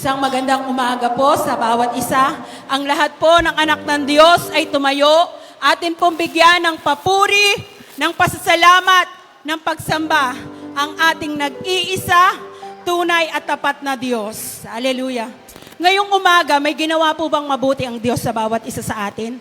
Isang magandang umaga po sa bawat isa. Ang lahat po ng anak ng Diyos ay tumayo. Atin pong bigyan ng papuri, ng pasasalamat, ng pagsamba ang ating nag-iisa, tunay at tapat na Diyos. Hallelujah. Ngayong umaga, may ginawa po bang mabuti ang Diyos sa bawat isa sa atin?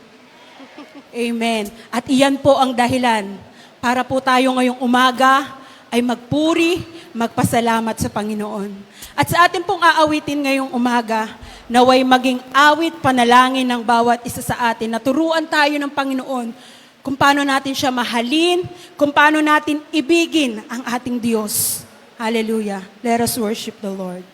Amen. At iyan po ang dahilan para po tayo ngayong umaga ay magpuri, magpasalamat sa Panginoon. At sa atin pong aawitin ngayong umaga, naway maging awit panalangin ng bawat isa sa atin. Naturuan tayo ng Panginoon kung paano natin siya mahalin, kung paano natin ibigin ang ating Diyos. Hallelujah. Let us worship the Lord.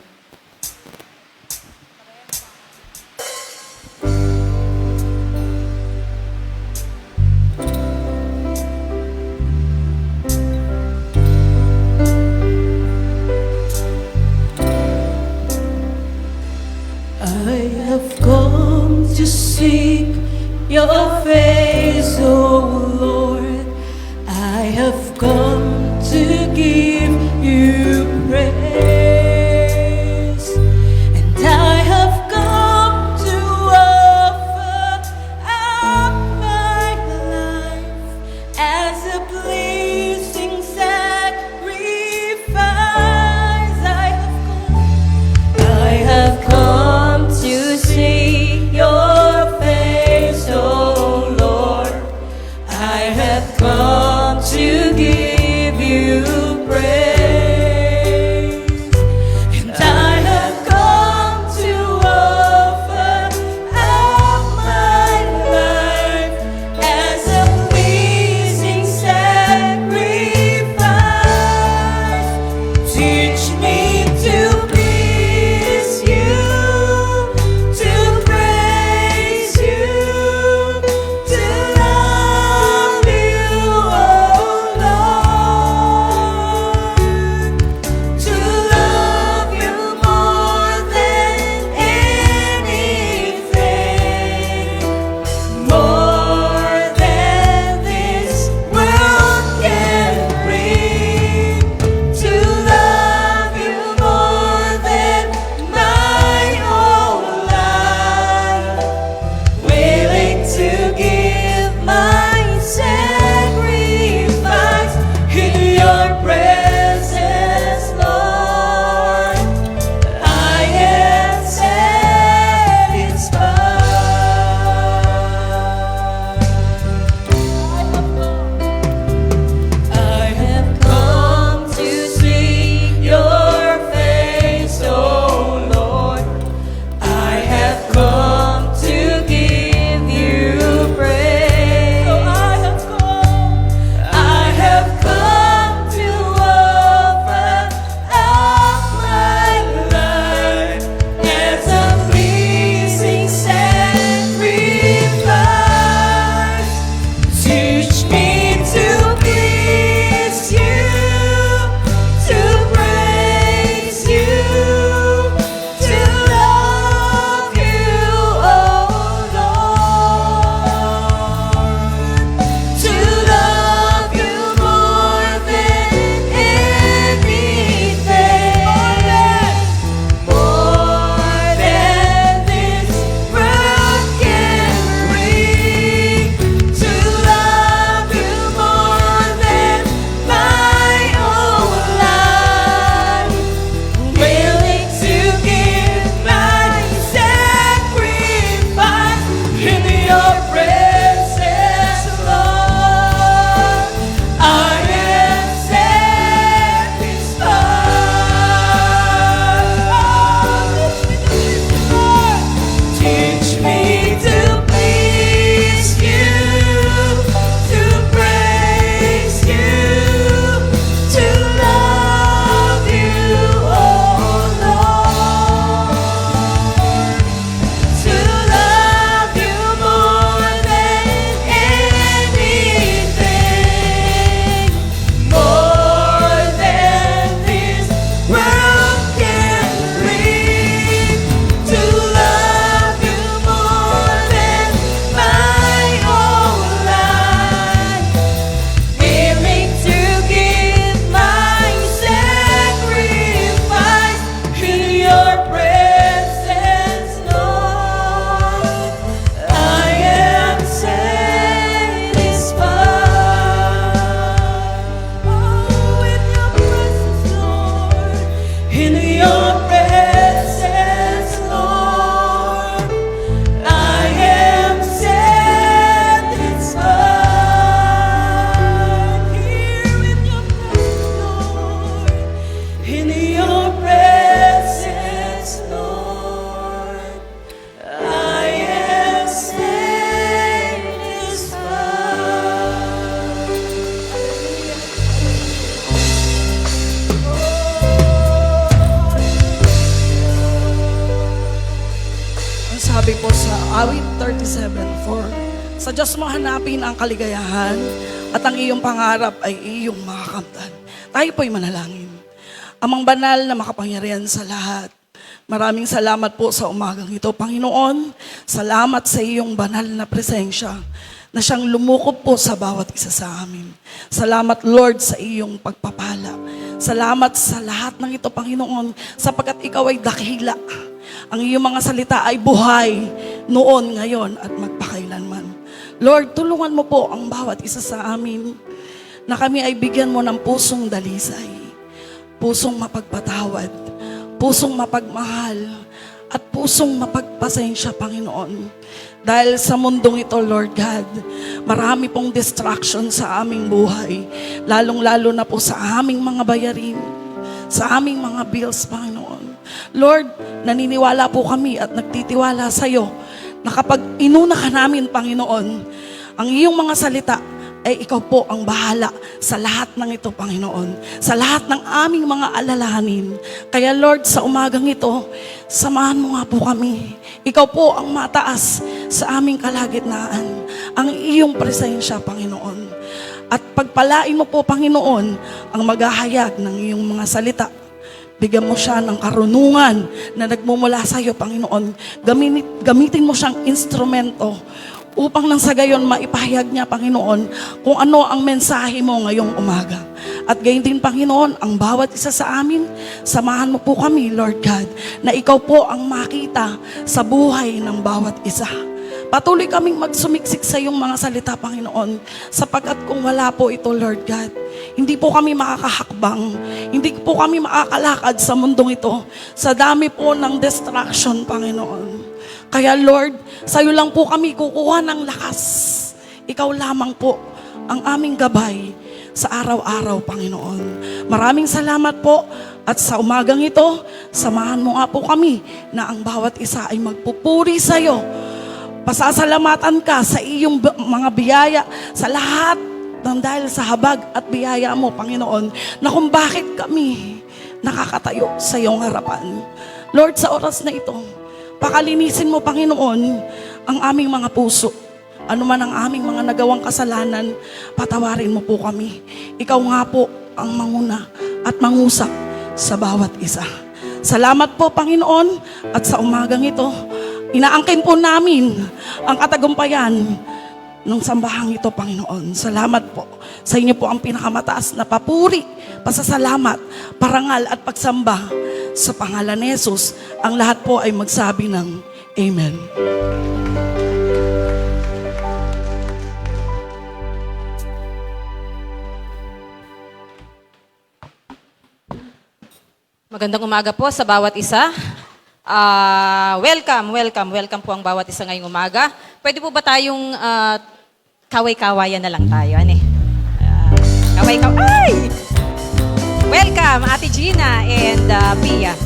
I have come to seek your face, O Lord. I have come to give you praise, and I have come to offer up my life as a pleasing sacrifice. I have come to see your face, oh Lord. I have come to give you praise. Awit 37:4. Sa Diyos mo hanapin ang kaligayahan at ang iyong pangarap ay iyong makakamtan. Tayo po'y manalangin. Amang banal na makapangyarihan sa lahat, maraming salamat po sa umagang ito, Panginoon. Salamat sa iyong banal na presensya na siyang lumukob po sa bawat isa sa amin. Salamat, Lord, sa iyong pagpapala. Salamat sa lahat ng ito, Panginoon, sapagkat ikaw ay dakila. Ang iyong mga salita ay buhay noon, ngayon, at magpakailanman. Lord, tulungan mo po ang bawat isa sa amin na kami ay bigyan mo ng pusong dalisay, pusong mapagpatawad, pusong mapagmahal, at pusong mapagpasensya, Panginoon. Dahil sa mundong ito, Lord God, marami pong distraction sa aming buhay, lalong-lalo na po sa aming mga bayarin, sa aming mga bills, Panginoon. Lord, naniniwala po kami at nagtitiwala sa iyo na kapag inuna ka namin, Panginoon, ang iyong mga salita ay ikaw po ang bahala sa lahat ng ito, Panginoon. Sa lahat ng aming mga alalahanin. Kaya Lord, sa umagang ito, samahan mo nga po kami. Ikaw po ang mataas sa aming kalagitnaan. Ang iyong presensya, Panginoon. At pagpalain mo po, Panginoon, ang maghahayag ng iyong mga salita. Bigyan mo siya ng karunungan na nagmumula sa iyo, Panginoon. Gamitin mo siyang instrumento upang nang sa gayon maipahayag niya, Panginoon, kung ano ang mensahe mo ngayong umaga. At gayon din, Panginoon, ang bawat isa sa amin, samahan mo po kami, Lord God, na ikaw po ang makita sa buhay ng bawat isa. Patuloy kaming magsumiksik sa iyong mga salita, Panginoon, sapagkat kung wala po ito, Lord God, hindi po kami makakahakbang, hindi po kami makakalakad sa mundong ito, sa dami po ng distraction, Panginoon. Kaya Lord, sa iyo lang po kami kukuha ng lakas. Ikaw lamang po ang aming gabay sa araw-araw, Panginoon. Maraming salamat po at sa umagang ito, samahan mo nga po kami na ang bawat isa ay magpupuri sa iyo. Pasasalamatan ka sa iyong mga biyaya, sa lahat ng dahil sa habag at biyaya mo, Panginoon, na kung bakit kami nakakatayo sa iyong harapan. Lord, sa oras na ito, pakalinisin mo, Panginoon, ang aming mga puso. Ano man ang aming mga nagawang kasalanan, patawarin mo po kami. Ikaw nga po ang manguna at mangusap sa bawat isa. Salamat po, Panginoon, at sa umagang ito, inaangkin po namin ang katagumpayan ng sambahang ito, Panginoon. Salamat po. Sa inyo po ang pinakamataas na papuri, pasasalamat, parangal at pagsamba. Sa pangalan ni Jesus, ang lahat po ay magsabi ng Amen. Magandang umaga po sa bawat isa. Welcome po ang bawat isa ngayong umaga. Pwede po ba tayong kaway-kawayan na lang tayo? Ano eh? Kaway-kaway! Welcome, Ate Gina and Pia.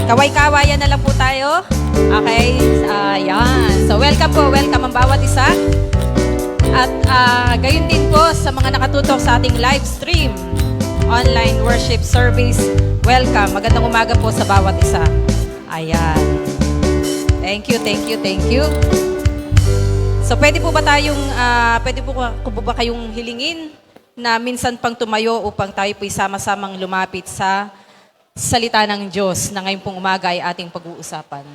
Kaway-kawayan na lang po tayo. Okay? Yan. So welcome ang bawat isa. At gayon din po sa mga nakatutok sa ating live stream, online worship service. Welcome. Magandang umaga po sa bawat isa. Ayan. Thank you. So pwede po ba kayong hilingin na minsan pang tumayo upang tayo po'y sama-samang lumapit sa salita ng Diyos na ngayon pong umaga ay ating pag-uusapan.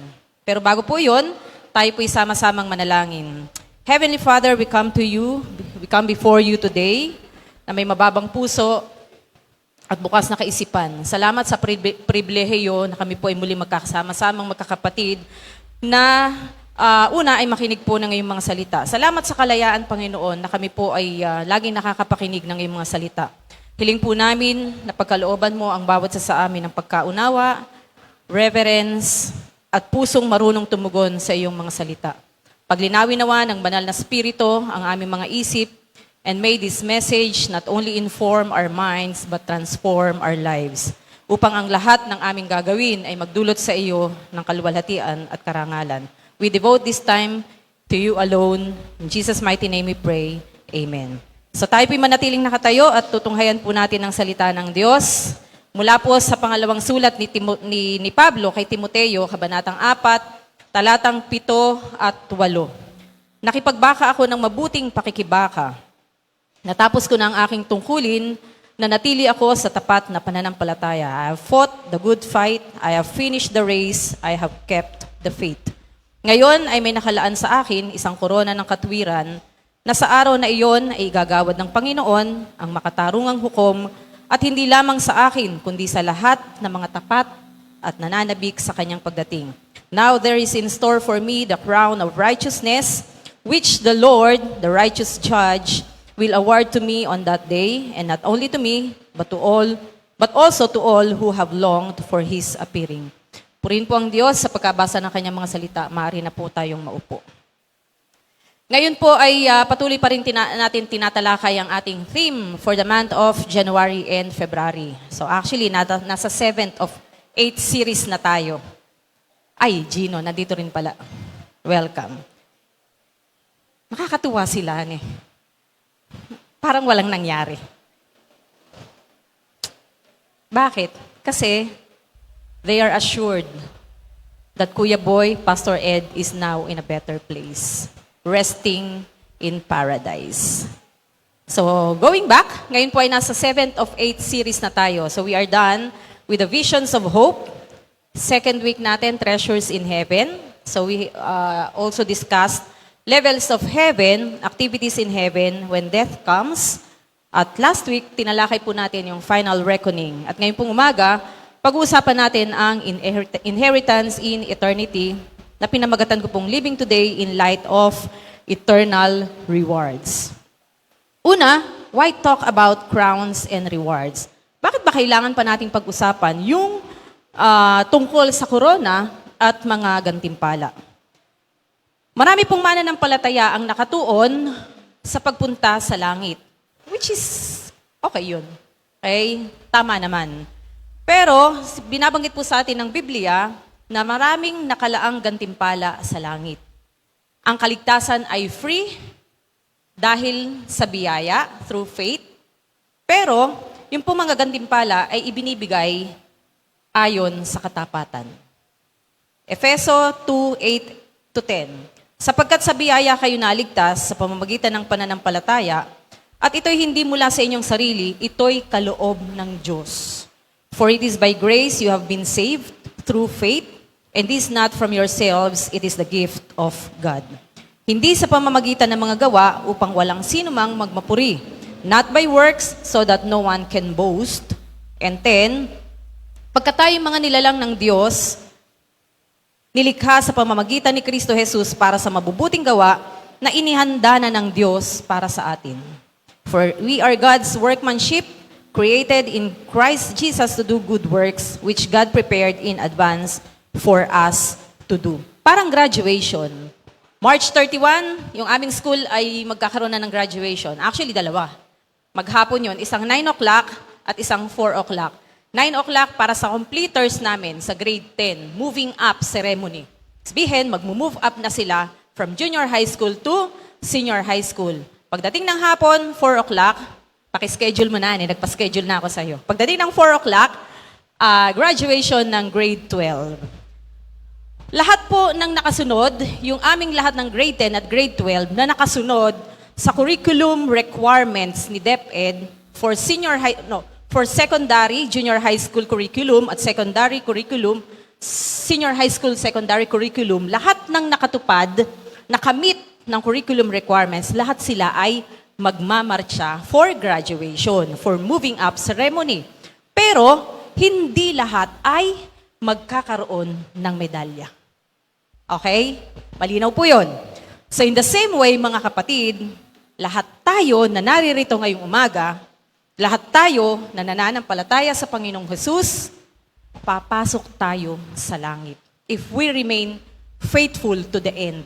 Pero bago po yun, tayo po'y sama-samang manalangin. Heavenly Father, we come before you today na may mababang puso at bukas na kaisipan. Salamat sa pribilehiyo na kami po ay muli magkakasama-samang magkakapatid na una ay makinig po ng iyong mga salita. Salamat sa kalayaan, Panginoon, na kami po ay laging nakakapakinig ng iyong mga salita. Hiling po namin na pagkalooban mo ang bawat sa amin ng pagkaunawa, reverence, at pusong marunong tumugon sa iyong mga salita. Paglinawin nawa ng banal na spirito ang aming mga isip, and may this message not only inform our minds but transform our lives, upang ang lahat ng aming gagawin ay magdulot sa iyo ng kaluwalhatian at karangalan. We devote this time to you alone. In Jesus' mighty name we pray. Amen. So tayo po'y manatiling nakatayo at tutunghayan po natin ang salita ng Diyos. Mula po sa pangalawang sulat ni Pablo kay Timoteo, Kabanatang 4, talatang 7 at 8. Nakipagbaka ako ng mabuting pakikibaka. Natapos ko na ang aking tungkulin, nanatili ako sa tapat na pananampalataya. I have fought the good fight, I have finished the race, I have kept the faith. Ngayon ay may nakalaan sa akin isang korona ng katwiran na sa araw na iyon ay igagawad ng Panginoon ang makatarungang hukom at hindi lamang sa akin kundi sa lahat ng mga tapat at nananabik sa kanyang pagdating. Now there is in store for me the crown of righteousness which the Lord, the righteous judge, will award to me on that day, and not only to me, but also to all who have longed for His appearing. Purihin po ang Diyos sa pagkabasa ng kanyang mga salita. Maaari na po tayong maupo. Ngayon po ay patuloy pa rin natin tinatalakay ang ating theme for the month of January and February. So actually, nasa 7th of 8 series na tayo. Ay, Gino, nandito rin pala. Welcome. Nakakatuwa sila, Parang walang nangyari. Bakit? Kasi they are assured that Kuya Boy, Pastor Ed, is now in a better place, resting in paradise. So, going back, ngayon po ay nasa 7th of 8 series na tayo. So, we are done with the visions of hope. Second week natin, treasures in heaven. So, we also discussed levels of heaven, activities in heaven when death comes. At last week, tinalakay po natin yung final reckoning. At ngayon pong umaga, pag-uusapan natin ang inheritance in eternity na pinamagatan ko pong living today in light of eternal rewards. Una, why talk about crowns and rewards? Bakit ba kailangan pa nating pag-usapan yung tungkol sa corona at mga gantimpala? Marami pong mananampalataya ang nakatuon sa pagpunta sa langit. Which is, okay yun. Okay? Tama naman. Pero, binabanggit po sa atin ng Biblia na maraming nakalaang gantimpala sa langit. Ang kaligtasan ay free dahil sa biyaya, through faith. Pero, yung po mga gantimpala ay ibinibigay ayon sa katapatan. Efeso 2:8-10. Sapagkat sa biyaya kayo naligtas sa pamamagitan ng pananampalataya, at ito'y hindi mula sa inyong sarili, ito'y kaloob ng Diyos. For it is by grace you have been saved through faith, and this not from yourselves, it is the gift of God. Hindi sa pamamagitan ng mga gawa upang walang sinumang magmapuri, not by works so that no one can boast. And 10, pagka tayo mga nilalang ng Diyos, nilikha sa pamamagitan ni Kristo Jesus para sa mabubuting gawa na inihanda na ng Diyos para sa atin. For we are God's workmanship, created in Christ Jesus to do good works, which God prepared in advance for us to do. Parang graduation. March 31, yung aming school ay magkakaroon na ng graduation. Actually, dalawa. Maghapon yun. Isang 9 o'clock at isang 4 o'clock. 9 o'clock para sa completers namin sa grade 10, moving up ceremony. Sabihin, mag-move up na sila from junior high school to senior high school. Pagdating ng hapon, 4 o'clock, pakischedule mo na, nagpa-schedule na ako sa'yo. Pagdating ng 4 o'clock, graduation ng grade 12. Lahat po ng nakasunod, yung aming lahat ng grade 10 at grade 12 na nakasunod sa curriculum requirements ni DepEd for for secondary, junior high school curriculum at secondary curriculum, senior high school secondary curriculum, lahat ng nakatupad, nakamit ng curriculum requirements, lahat sila ay magmamarcha for graduation, for moving up ceremony. Pero, hindi lahat ay magkakaroon ng medalya. Okay? Malinaw po yun. So in the same way, mga kapatid, lahat tayo na naririto ngayong umaga, lahat tayo na nananampalataya sa Panginoong Jesus, papasok tayo sa langit. If we remain faithful to the end.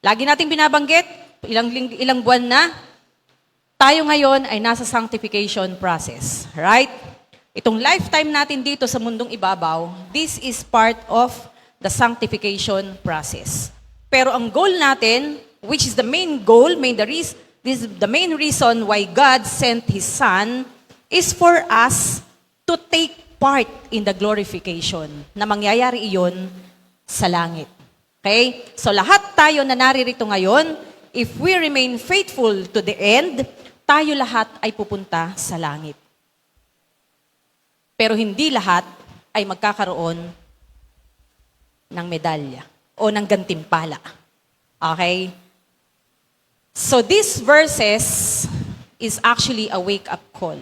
Lagi nating binabanggit, ilang buwan na, tayo ngayon ay nasa sanctification process. Right? Itong lifetime natin dito sa mundong ibabaw, this is part of the sanctification process. Pero ang goal natin, which is the main goal, this is the main reason why God sent His Son, is for us to take part in the glorification na mangyayari iyon sa langit. Okay? So lahat tayo na naririto ngayon, if we remain faithful to the end, tayo lahat ay pupunta sa langit. Pero hindi lahat ay magkakaroon ng medalya o ng gantimpala. Okay? So these verses is actually a wake-up call.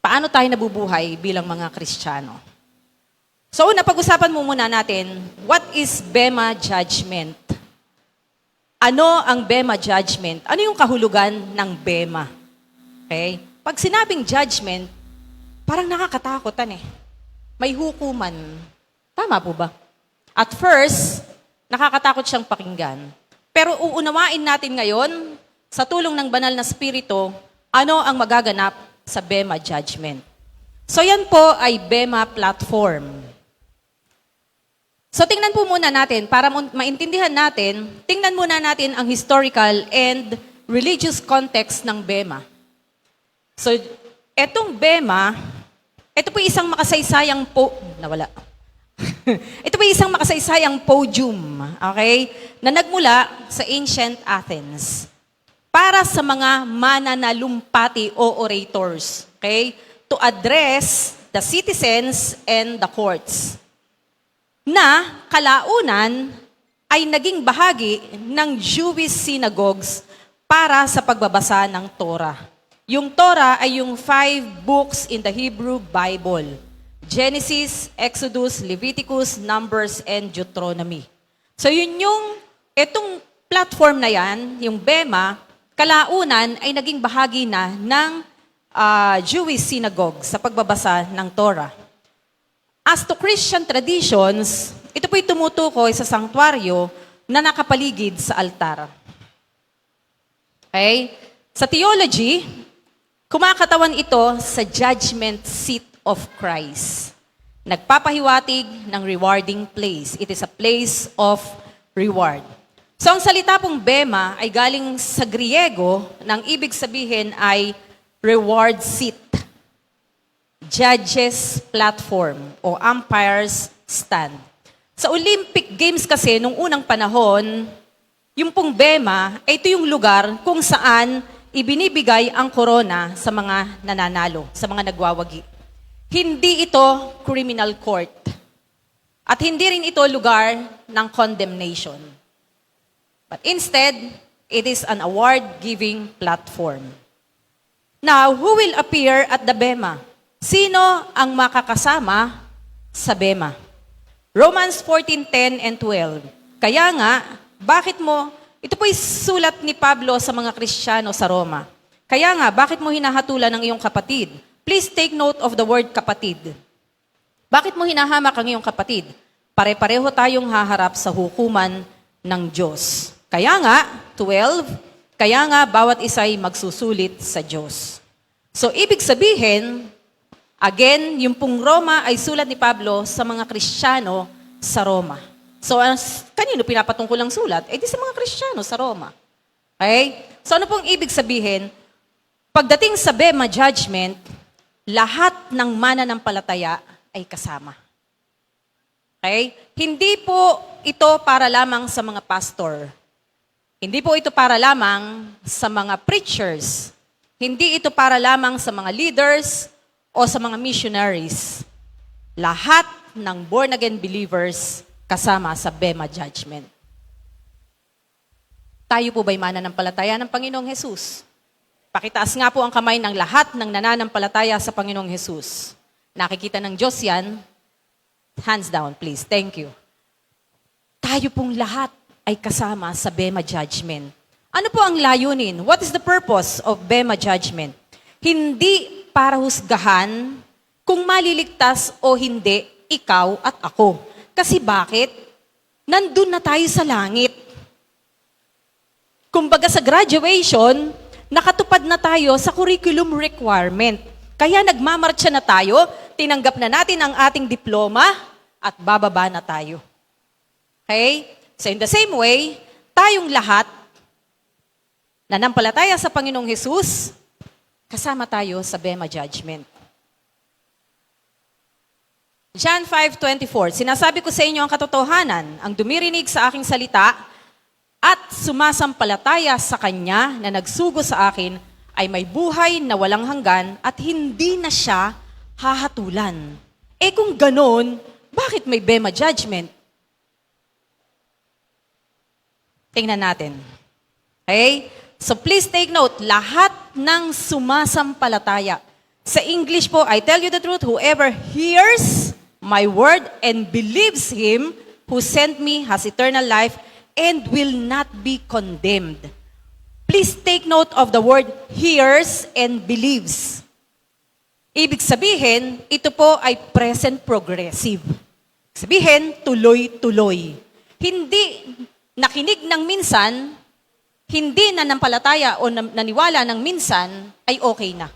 Paano tayo nabubuhay bilang mga Kristiyano? So una, pag-usapan muna natin, what is Bema Judgment? Ano ang Bema Judgment? Ano yung kahulugan ng Bema? Okay? Pag sinabing judgment, parang nakakatakotan eh. May hukuman. Tama po ba? At first, nakakatakot siyang pakinggan. Pero uunawain natin ngayon, sa tulong ng banal na spirito, ano ang magaganap sa Bema Judgment. So yan po ay Bema Platform. So tingnan po muna natin, para maintindihan natin, tingnan muna natin ang historical and religious context ng Bema. So etong Bema, ito po isang makasaysayang nawala. Ito po isang makasaysayang podium, okay, na nagmula sa ancient Athens para sa mga mananalumpati o orators, okay, to address the citizens and the courts, na kalaunan ay naging bahagi ng Jewish synagogues para sa pagbabasa ng Torah. Yung Torah ay yung 5 books in the Hebrew Bible. Genesis, Exodus, Leviticus, Numbers, and Deuteronomy. So itong platform na yan, yung Bema, kalaunan ay naging bahagi na ng Jewish synagogue sa pagbabasa ng Torah. As to Christian traditions, ito po'y tumutukoy sa sanktuaryo na nakapaligid sa altar. Okay? Sa theology, kumakatawan ito sa judgment seat of Christ. Nagpapahiwatig ng rewarding place. It is a place of reward. So ang salita pong Bema ay galing sa Griego, nang ibig sabihin ay reward seat, judges platform, o umpire's stand. Sa Olympic Games kasi, nung unang panahon, yung pong Bema, ito yung lugar kung saan ibinibigay ang korona sa mga nananalo, sa mga nagwawagi. Hindi ito criminal court. At hindi rin ito lugar ng condemnation. But instead, it is an award-giving platform. Now, who will appear at the Bema? Sino ang makakasama sa Bema? Romans 14:10 and 12. Kaya nga, ito po'y sulat ni Pablo sa mga Kristiyano sa Roma. Kaya nga, bakit mo hinahatulan ng iyong kapatid? Please take note of the word kapatid. Bakit mo hinahamak ang iyong kapatid? Pare-pareho tayong haharap sa hukuman ng Diyos. Kaya nga, 12, kaya nga bawat isa'y magsusulit sa Diyos. So, ibig sabihin, again, yung pong Roma ay sulat ni Pablo sa mga Kristiyano sa Roma. So, kanino pinapatungkol ang sulat? Di sa mga Kristiyano sa Roma. Okay? So, ano pong ibig sabihin? Pagdating sa Bema Judgment, lahat ng mananampalataya ay kasama. Okay? Hindi po ito para lamang sa mga pastor. Hindi po ito para lamang sa mga preachers. Hindi ito para lamang sa mga leaders o sa mga missionaries. Lahat ng born-again believers kasama sa Bema Judgment. Tayo po ba'y mananampalataya ng Panginoong Hesus? Pakitaas nga po ang kamay ng lahat ng nananampalataya sa Panginoong Hesus. Nakikita ng Diyos yan. Hands down, please. Thank you. Tayo pong lahat ay kasama sa Bema Judgment. Ano po ang layunin? What is the purpose of Bema Judgment? Hindi para husgahan kung maliligtas o hindi ikaw at ako. Kasi bakit? Nandun na tayo sa langit. Kumbaga sa graduation, nakatupad na tayo sa curriculum requirement. Kaya nagmamarcha na tayo, tinanggap na natin ang ating diploma, at bababa na tayo. Okay? So in the same way, tayong lahat, nanampalataya sa Panginoong Hesus, kasama tayo sa Bema Judgment. John 5:24, sinasabi ko sa inyo ang katotohanan, ang dumirinig sa aking salita at sumasampalataya sa Kanya na nagsugo sa akin ay may buhay na walang hanggan at hindi na siya hahatulan. Kung ganon, bakit may bema judgment? Tingnan natin. Okay? So please take note, lahat ng sumasampalataya. Sa English po, I tell you the truth, whoever hears my word and believes Him who sent me has eternal life and will not be condemned. Please take note of the word hears and believes. Ibig sabihin, ito po ay present progressive. Sabihin, tuloy-tuloy. Hindi nakinig ng minsan, hindi nanampalataya o naniwala ng minsan, ay okay na.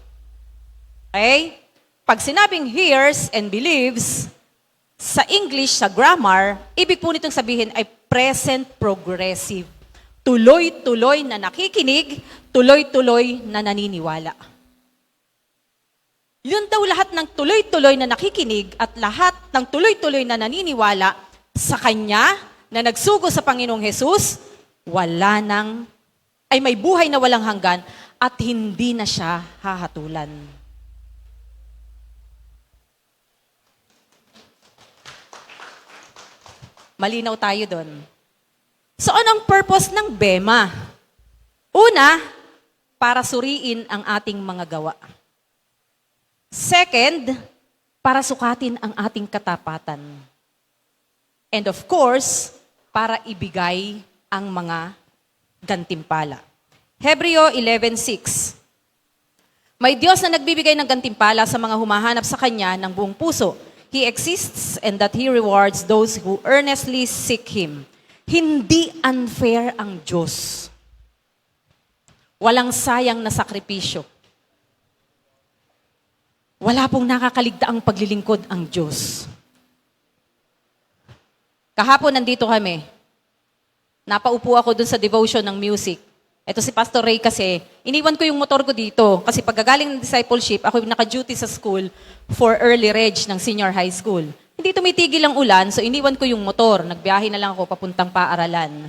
Okay? Pag sinabing hears and believes, sa English, sa grammar, ibig po nitong sabihin ay present progressive. Tuloy-tuloy na nakikinig, tuloy-tuloy na naniniwala. Yun daw lahat ng tuloy-tuloy na nakikinig at lahat ng tuloy-tuloy na naniniwala sa Kanya na nagsugo sa Panginoong Hesus, ay may buhay na walang hanggan at hindi na siya hahatulan. Malinaw tayo doon. So anong purpose ng bema? Una, para suriin ang ating mga gawa. Second, para sukatin ang ating katapatan. And of course, para ibigay ang mga gantimpala. Hebreo 11:6. May Diyos na nagbibigay ng gantimpala sa mga humahanap sa Kanya ng buong puso. He exists and that He rewards those who earnestly seek Him. Hindi unfair ang Diyos. Walang sayang na sakripisyo. Wala pong nakakaligtaang paglilingkod ang Diyos. Kahapon nandito kami. Napaupo ako dun sa devotion ng music. Ito si Pastor Ray kasi, iniwan ko yung motor ko dito. Kasi pagkagaling ng discipleship, ako naka-duty sa school for early reg ng senior high school. Hindi tumitigil ang ulan, so iniwan ko yung motor. Nagbiyahe na lang ako papuntang paaralan.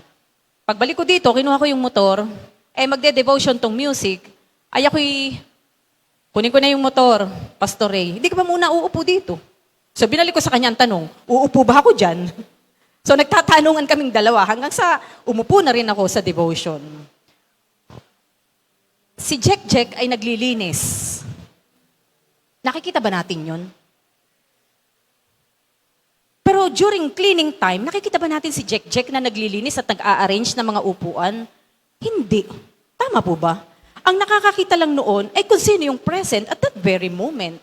Pagbalik ko dito, kinuha ko yung motor, magde-devotion tong music, kunin ko na yung motor, Pastor Ray. Hindi ka ba muna uupo dito? So binalik ko sa kanya ang tanong, uupo ba ako dyan? So nagtatanungan kaming dalawa hanggang sa umupo na rin ako sa devotion. Si Jack ay naglilinis. Nakikita ba natin yun? Pero during cleaning time, nakikita ba natin si Jack na naglilinis at nag-a-arrange ng mga upuan? Hindi. Tama po ba? Ang nakakakita lang noon ay kung sino yung present at that very moment.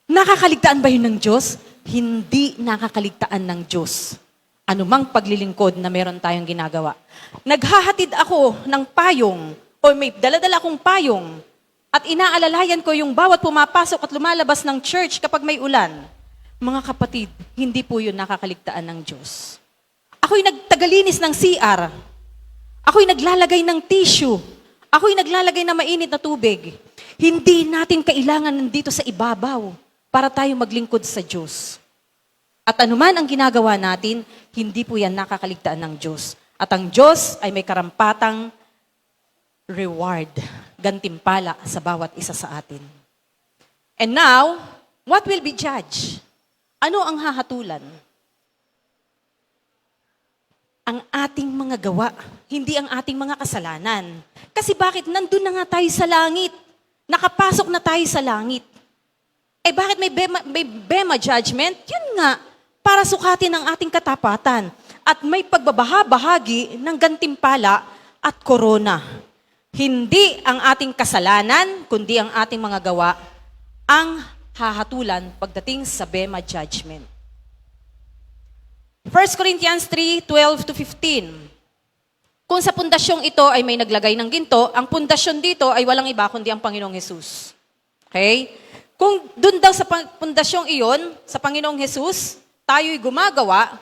Nakakaligtaan ba yun ng Diyos? Hindi nakakaligtaan ng Diyos. Anumang paglilingkod na meron tayong ginagawa. Naghahatid ako ng payong o may daladala akong payong at inaalalayan ko yung bawat pumapasok at lumalabas ng church kapag may ulan. Mga kapatid, hindi po yun nakakaligtaan ng Diyos. Ako'y nagtagalinis ng CR. Ako'y naglalagay ng tissue. Ako'y naglalagay ng mainit na tubig. Hindi natin kailangan nandito sa ibabaw para tayo maglingkod sa Diyos. At anuman ang ginagawa natin, hindi po yan nakakaligtaan ng Diyos. At ang Diyos ay may karampatang reward, gantimpala sa bawat isa sa atin. And now, what will be judged? Ano ang hahatulan? Ang ating mga gawa, hindi ang ating mga kasalanan. Kasi bakit? Nandun na nga tayo sa langit. Nakapasok na tayo sa langit. Bakit may bema judgment? Yun nga, para sukatin ang ating katapatan. At may pagbabaha-bahagi ng gantimpala at korona. Hindi ang ating kasalanan, kundi ang ating mga gawa, ang hahatulan pagdating sa bema judgment. 1 Corinthians 3:12-15. Kung sa pundasyong ito ay may naglagay ng ginto, ang pundasyon dito ay walang iba kundi ang Panginoong Hesus. Okay? Kung dun daw sa pundasyong iyon, sa Panginoong Hesus, tayo'y gumagawa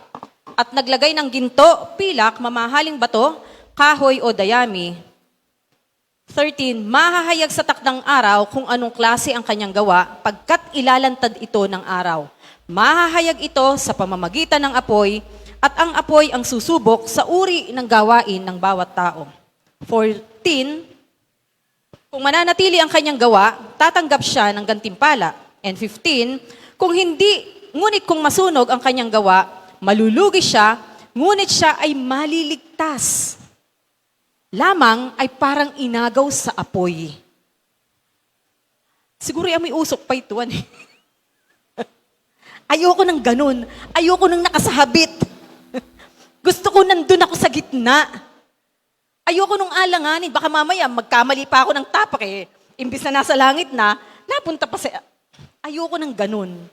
at naglagay ng ginto, pilak, mamahaling bato, kahoy o dayami. 13, mahahayag sa takdang araw kung anong klase ang kanyang gawa pagkat ilalantad ito ng araw. Mahahayag ito sa pamamagitan ng apoy, at ang apoy ang susubok sa uri ng gawain ng bawat tao. 14, kung mananatili ang kanyang gawa, tatanggap siya ng gantimpala. And 15, kung hindi, ngunit kung masunog ang kanyang gawa, malulugi siya, ngunit siya ay maliligtas. Lamang ay parang inagaw sa apoy. Siguro may usok pa ito. Ayoko ng ganun. Ayoko ng nakasahabit. Gusto ko nandun ako sa gitna. Ayoko nung alanganin. Baka mamaya magkamali pa ako ng tapak eh. Imbis na nasa langit na, napunta pa sa... Ayoko ng ganun.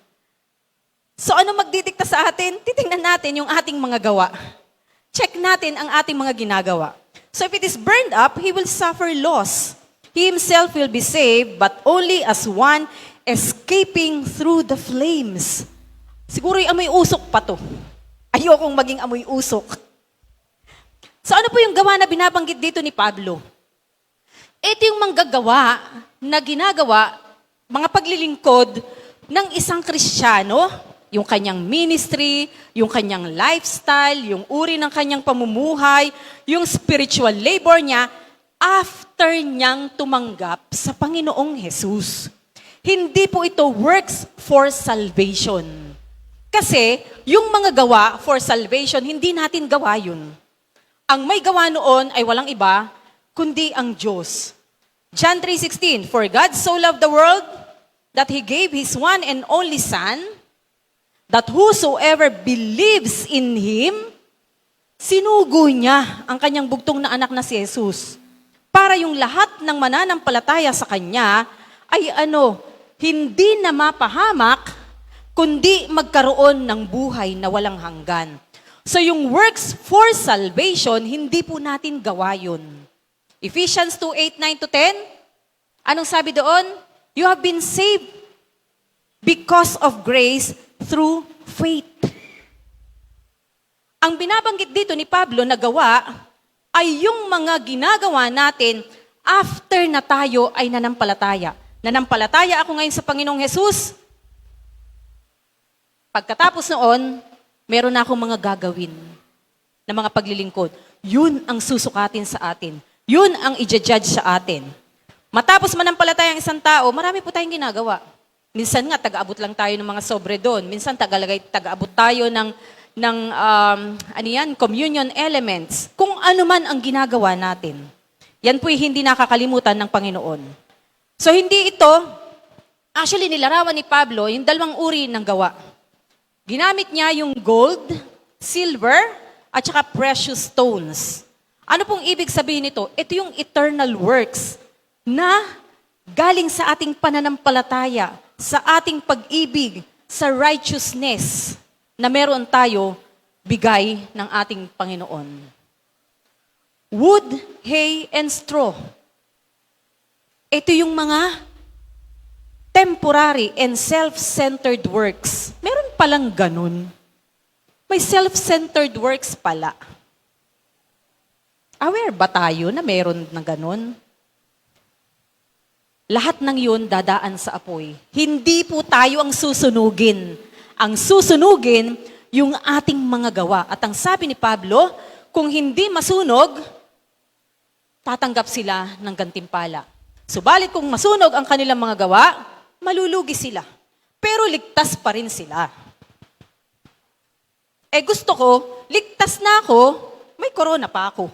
So ano magdidikta sa atin? Titingnan natin yung ating mga gawa. Check natin ang ating mga ginagawa. So if it is burned up, he will suffer loss. He himself will be saved, but only as one escaping through the flames. Siguro yung amoy usok pa to. Ayokong maging amoy usok. So ano po yung gawa na binabanggit dito ni Pablo? Ito yung manggagawa na ginagawa, mga paglilingkod ng isang Kristiyano, yung kanyang ministry, yung kanyang lifestyle, yung uri ng kanyang pamumuhay, yung spiritual labor niya, after niyang tumanggap sa Panginoong Jesus. Hindi po ito works for salvation. Kasi yung mga gawa for salvation, hindi natin gawa yun. Ang may gawa noon ay walang iba, kundi ang Diyos. John 3:16, for God so loved the world that He gave His one and only Son, that whosoever believes in Him, sinugo niya ang kanyang bugtong na anak na si Jesus. Para yung lahat ng mananampalataya sa Kanya ay hindi na mapahamak, kundi magkaroon ng buhay na walang hanggan. So yung works for salvation, hindi po natin gawa yun. Ephesians 2:8-9-10, anong sabi doon? You have been saved because of grace through faith. Ang binabanggit dito ni Pablo na gawa ay yung mga ginagawa natin after na tayo ay nanampalataya. Nanampalataya ako ngayon sa Panginoong Jesus. Pagkatapos noon, meron na akong mga gagawin na mga paglilingkod. Yun ang susukatin sa atin. Yun ang i-judge sa atin. Matapos manampalataya ang isang tao, marami po tayong ginagawa. Minsan nga, taga-abot lang tayo ng mga sobre doon. Minsan, taga-abot tayo ng communion elements. Kung ano man ang ginagawa natin. Yan po'y hindi nakakalimutan ng Panginoon. So, hindi ito, actually, nilarawan ni Pablo yung dalawang uri ng gawa. Ginamit niya yung gold, silver, at saka precious stones. Ano pong ibig sabihin nito? Ito yung eternal works na galing sa ating pananampalataya, sa ating pag-ibig, sa righteousness na meron tayo bigay ng ating Panginoon. Wood, hay, and straw. Ito yung mga temporary and self-centered works. Meron palang ganun. May self-centered works pala. Aware ba tayo na meron na ganun? Lahat ng yun dadaan sa apoy. Hindi po tayo ang susunugin. Ang susunugin, yung ating mga gawa. At ang sabi ni Pablo, kung hindi masunog, tatanggap sila ng gantimpala. Subalit kung masunog ang kanilang mga gawa, malulugi sila. Pero ligtas pa rin sila. Gusto ko, ligtas na ako, may corona pa ako.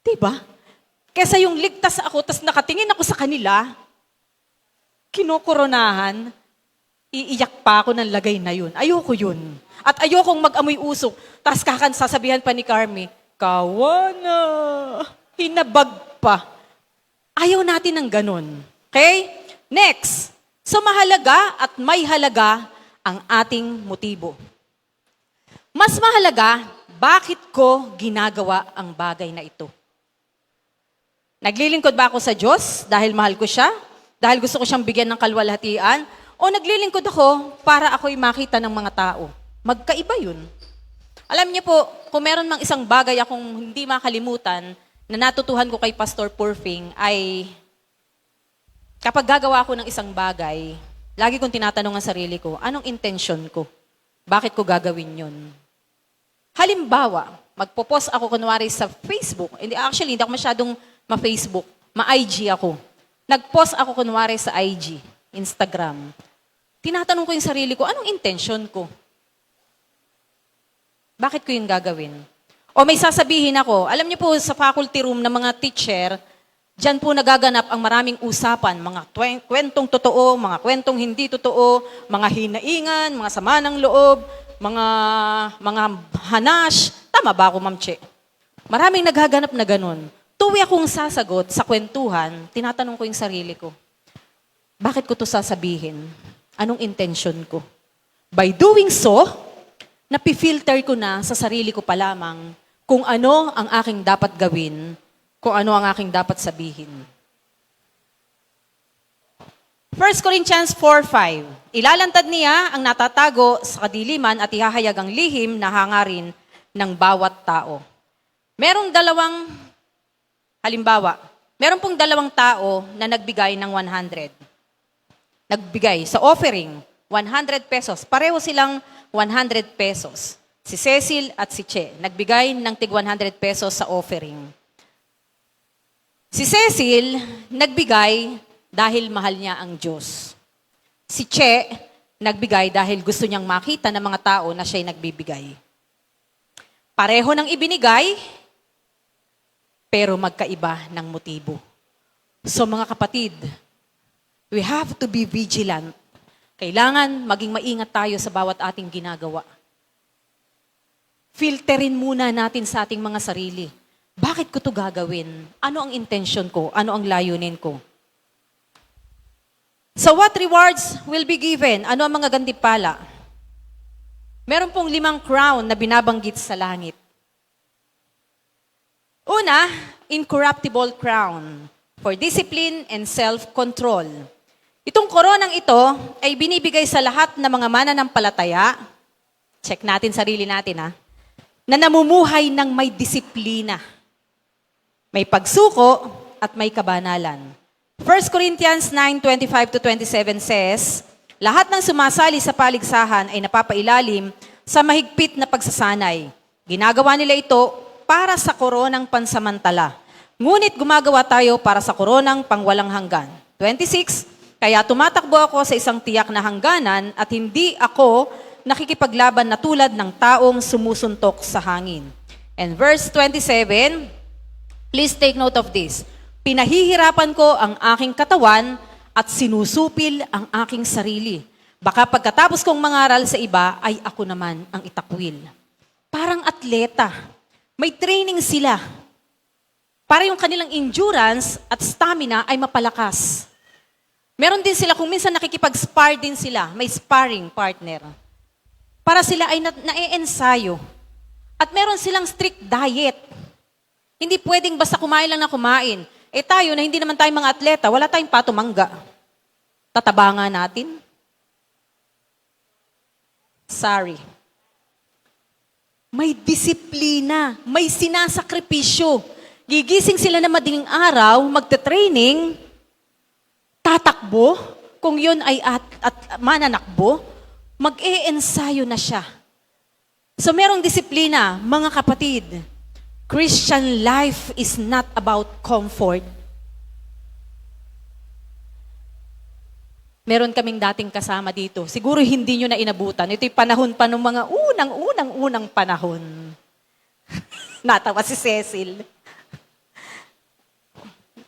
Diba? Kesa yung ligtas ako, tas nakatingin ako sa kanila, kinokoronahan, iiyak pa ako ng lagay na yun. Ayoko yun. At ayokong mag-amoy usok. Tas sasabihan pa ni Carmi, kawana, hinabag pa. Ayaw natin ng ganun. Okay? Next. So mahalaga at may halaga ang ating motibo. Mas mahalaga, bakit ko ginagawa ang bagay na ito? Naglilingkod ba ako sa Diyos dahil mahal ko siya? Dahil gusto ko siyang bigyan ng kalwalhatian? O naglilingkod ako para ako'y makita ng mga tao? Magkaiba yun. Alam niyo po, kung meron mang isang bagay akong hindi makalimutan na natutuhan ko kay Pastor Purfing ay kapag gagawa ako ng isang bagay, lagi kong tinatanong ang sarili ko, anong intention ko? Bakit ko gagawin yun? Halimbawa, magpo-post ako kunwari sa Facebook. Actually, hindi ako masyadong ma-Facebook. Ma-IG ako. Nag-post ako kunwari sa IG, Instagram. Tinatanong ko yung sarili ko, anong intention ko? Bakit ko yun gagawin? O may sasabihin ako, alam niyo po sa faculty room ng mga teacher, diyan po nagaganap ang maraming usapan, mga kwentong totoo, mga kwentong hindi totoo, mga hinaingan, mga sama ng loob, mga hanash. Tama ba ako, Ma'am Che? Maraming naghaganap na ganun. Tuwi akong sasagot sa kwentuhan, tinatanong ko yung sarili ko, bakit ko to sasabihin? Anong intention ko? By doing so, napifilter ko na sa sarili ko pa lamang kung ano ang aking dapat gawin, kung ano ang aking dapat sabihin. 1 Corinthians 4:5. Ilalantad niya ang natatago sa kadiliman at ihahayag ang lihim na hangarin ng bawat tao. Meron pong dalawang tao na nagbigay ng 100. Nagbigay sa offering, 100 pesos. Pareho silang 100 pesos. Si Cecil at si Che, nagbigay ng tig 100 pesos sa offering. Si Cecil, nagbigay dahil mahal niya ang Diyos. Si Che, nagbigay dahil gusto niyang makita ng mga tao na siya'y nagbibigay. Pareho ng ibinigay, pero magkaiba ng motibo. So mga kapatid, we have to be vigilant. Kailangan maging maingat tayo sa bawat ating ginagawa. Filterin muna natin sa ating mga sarili. Bakit ko to gagawin? Ano ang intention ko? Ano ang layunin ko? So what rewards will be given? Ano ang mga gantimpala? Meron pong 5 crown na binabanggit sa langit. Una, incorruptible crown for discipline and self-control. Itong koronang ito ay binibigay sa lahat ng mga mananampalataya. Check natin sarili natin na namumuhay ng may disiplina, may pagsuko, at may kabanalan. 1 Corinthians 9:25-27 says, lahat ng sumasali sa paligsahan ay napapailalim sa mahigpit na pagsasanay. Ginagawa nila ito para sa koronang pansamantala. Ngunit gumagawa tayo para sa koronang pangwalang hanggan. 26, kaya tumatakbo ako sa isang tiyak na hangganan at hindi ako nakikipaglaban na tulad ng taong sumusuntok sa hangin. And verse 27, please take note of this. Pinahihirapan ko ang aking katawan at sinusupil ang aking sarili. Baka pagkatapos kong mangaral sa iba, ay ako naman ang itakwil. Parang atleta. May training sila. Para yung kanilang endurance at stamina ay mapalakas. Meron din sila, kung minsan nakikipag-spar din sila, may sparring partner. Para sila ay na-ensayo. At meron silang strict diet. Hindi pwedeng basta kumain lang na kumain. Tayo na hindi naman tayo mga atleta, wala tayong patumangga. Tataba nga natin. Sorry. May disiplina, may sinasakripisyo. Gigising sila na madaling araw, magte-training, tatakbo, kung yun ay mananakbo, mag-e-ensayo na siya. So merong disiplina, mga kapatid. Christian life is not about comfort. Meron kaming dating kasama dito. Siguro hindi nyo na inabutan. Ito'y panahon pa ng mga unang panahon. Natawa si Cecil.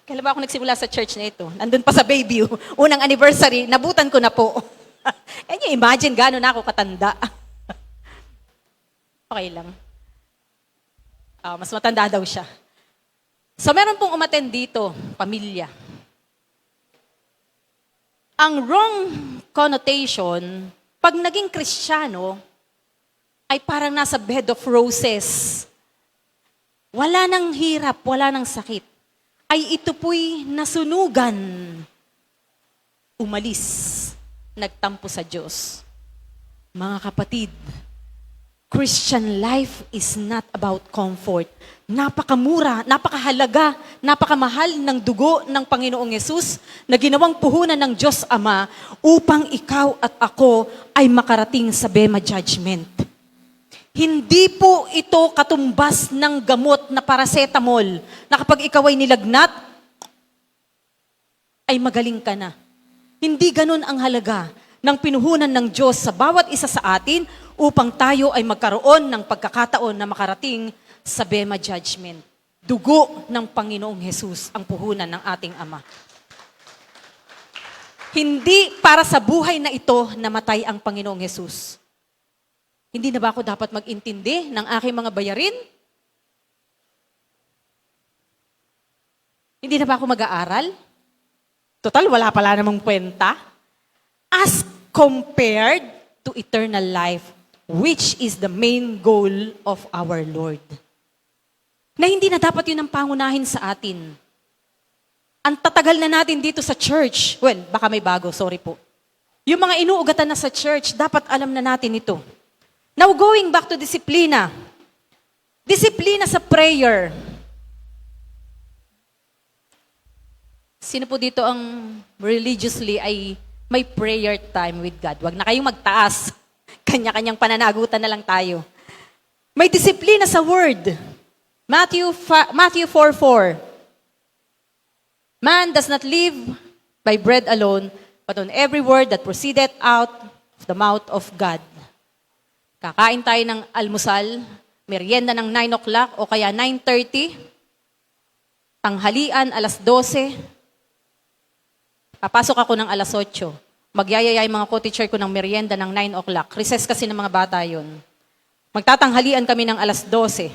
Kailan ba ako nagsimula sa church na ito? Nandun pa sa Bayview. Unang anniversary, nabutan ko na po. Can you imagine gano'n na ako katanda? Okay lang. Mas matanda daw siya. So meron pong umattend dito, pamilya. Ang wrong connotation, pag naging Kristiyano, ay parang nasa bed of roses. Wala nang hirap, wala nang sakit. Ay ito po'y nasunugan. Umalis. Nagtampo sa Diyos. Mga kapatid, Christian life is not about comfort. Napakamura, napakahalaga, napakamahal ng dugo ng Panginoong Yesus na ginawang puhunan ng Diyos Ama upang ikaw at ako ay makarating sa Bema Judgment. Hindi po ito katumbas ng gamot na paracetamol na kapag ikaw ay nilagnat, ay magaling ka na. Hindi ganun ang halaga ng pinuhunan ng Diyos sa bawat isa sa atin upang tayo ay magkaroon ng pagkakataon na makarating sa Bema Judgment. Dugo ng Panginoong Hesus ang puhunan ng ating Ama. Hindi para sa buhay na ito namatay ang Panginoong Hesus. Hindi na ba ako dapat mag-intindi ng aking mga bayarin? Hindi na ba ako mag-aaral? Total, wala pala namang kwenta. As compared to eternal life, which is the main goal of our Lord. Na hindi na dapat yun ang pangunahin sa atin. Ang tatagal na natin dito sa church, well, baka may bago, sorry po. Yung mga inuugatan na sa church, dapat alam na natin ito. Now, going back to disiplina. Disiplina sa prayer. Sino po dito ang religiously ay may prayer time with God? Huwag na kayong magtaas. Kanya-kanyang pananagutan na lang tayo. May disiplina sa word. Matthew 4:4. Man does not live by bread alone, but on every word that proceedeth out of the mouth of God. Kakain tayo ng almusal, merienda ng 9 o'clock o kaya 9:30, tanghalian alas 12, papasok ako ng alas 8, magyayaya yung mga co-teacher ko ng merienda ng 9 o'clock. Recess kasi ng mga bata yun. Magtatanghalian kami ng alas 12.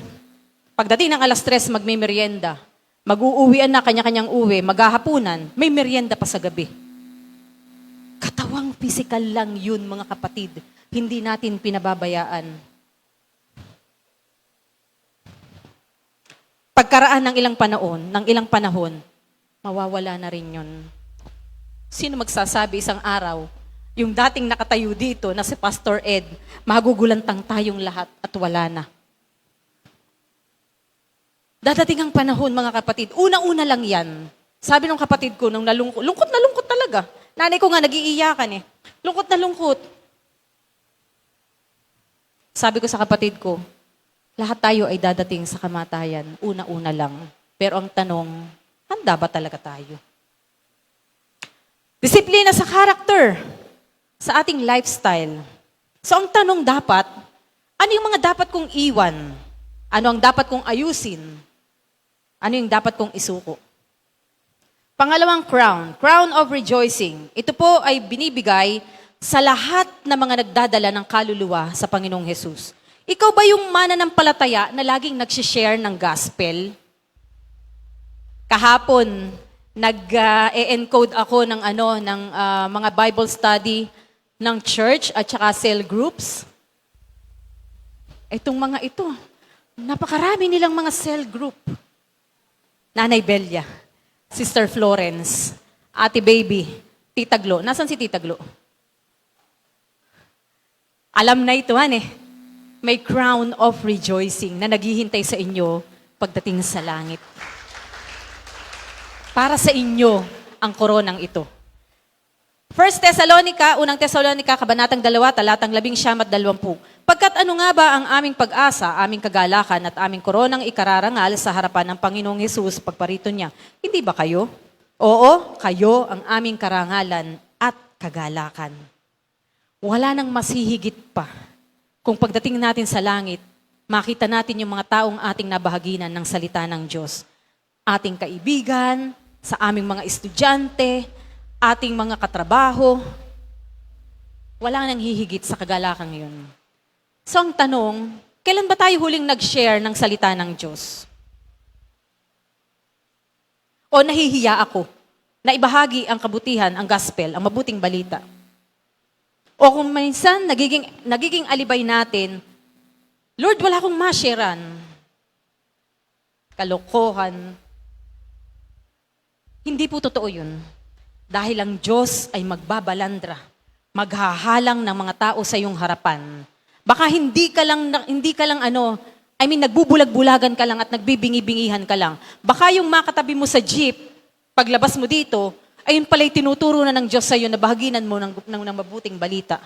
Pagdating ng alas 3, magme-merienda. Mag-uuwian na kanya-kanyang uwi, maghahapunan, may merienda pa sa gabi. Katawang physical lang yun, mga kapatid. Hindi natin pinababayaan. Pagkaraan ng ilang panahon, mawawala na rin yun. Sino magsasabi isang araw, yung dating nakatayo dito na si Pastor Ed, magugulantang tayong lahat at wala na. Dadating ang panahon, mga kapatid, una-una lang yan. Sabi ng kapatid ko, nung lungkot na lungkot talaga. Nanay ko nga, nag-iiyakan eh. Lungkot na lungkot. Sabi ko sa kapatid ko, lahat tayo ay dadating sa kamatayan, una-una lang. Pero ang tanong, handa ba talaga tayo? Disiplina sa character, sa ating lifestyle. So ang tanong dapat, ano yung mga dapat kong iwan? Ano ang dapat kong ayusin? Ano yung dapat kong isuko? Pangalawang crown of rejoicing. Ito po ay binibigay sa lahat ng mga nagdadala ng kaluluwa sa Panginoong Hesus. Ikaw ba yung mananampalataya na laging nagsishare ng gospel? Kahapon, nag-encode ako ng mga Bible study ng church at saka cell groups. Itong mga ito, napakarami nilang mga cell group. Nanay Belia, Sister Florence, Ate Baby, Tita Glo. Nasaan si Tita Glo? Alam na ito, May crown of rejoicing na naghihintay sa inyo pagdating sa langit. Para sa inyo ang koronang ito. 1 Thessalonica, Kabanatang 2, talatang 19-20. Pagkat ano nga ba ang aming pag-asa, aming kagalakan at aming koronang ikararangal sa harapan ng Panginoong Hesus pagparito niya? Hindi ba kayo? Oo, kayo ang aming karangalan at kagalakan. Wala nang masihigit pa. Kung pagdating natin sa langit, makita natin yung mga taong ating nabahaginan ng salita ng Diyos. Ating kaibigan, sa aming mga estudyante, ating mga katrabaho. Wala nang hihigit sa kagalakang yun. So ang tanong, kailan ba tayo huling nag-share ng salita ng Diyos? O nahihiya ako na ibahagi ang kabutihan, ang gospel, ang mabuting balita? O kung minsan nagiging alibay natin, Lord, wala akong ma-sharean. Kalokohan. Hindi po totoo yun. Dahil ang Diyos ay magbabalandra, maghahalang ng mga tao sa iyong harapan, Baka hindi ka lang nagbubulag-bulagan ka lang at nagbibingi-bingihan ka lang. Baka yung makatabi mo sa jeep, paglabas mo dito, ayun pala'y tinuturo na ng Diyos sa'yo na bahaginan mo ng mabuting balita.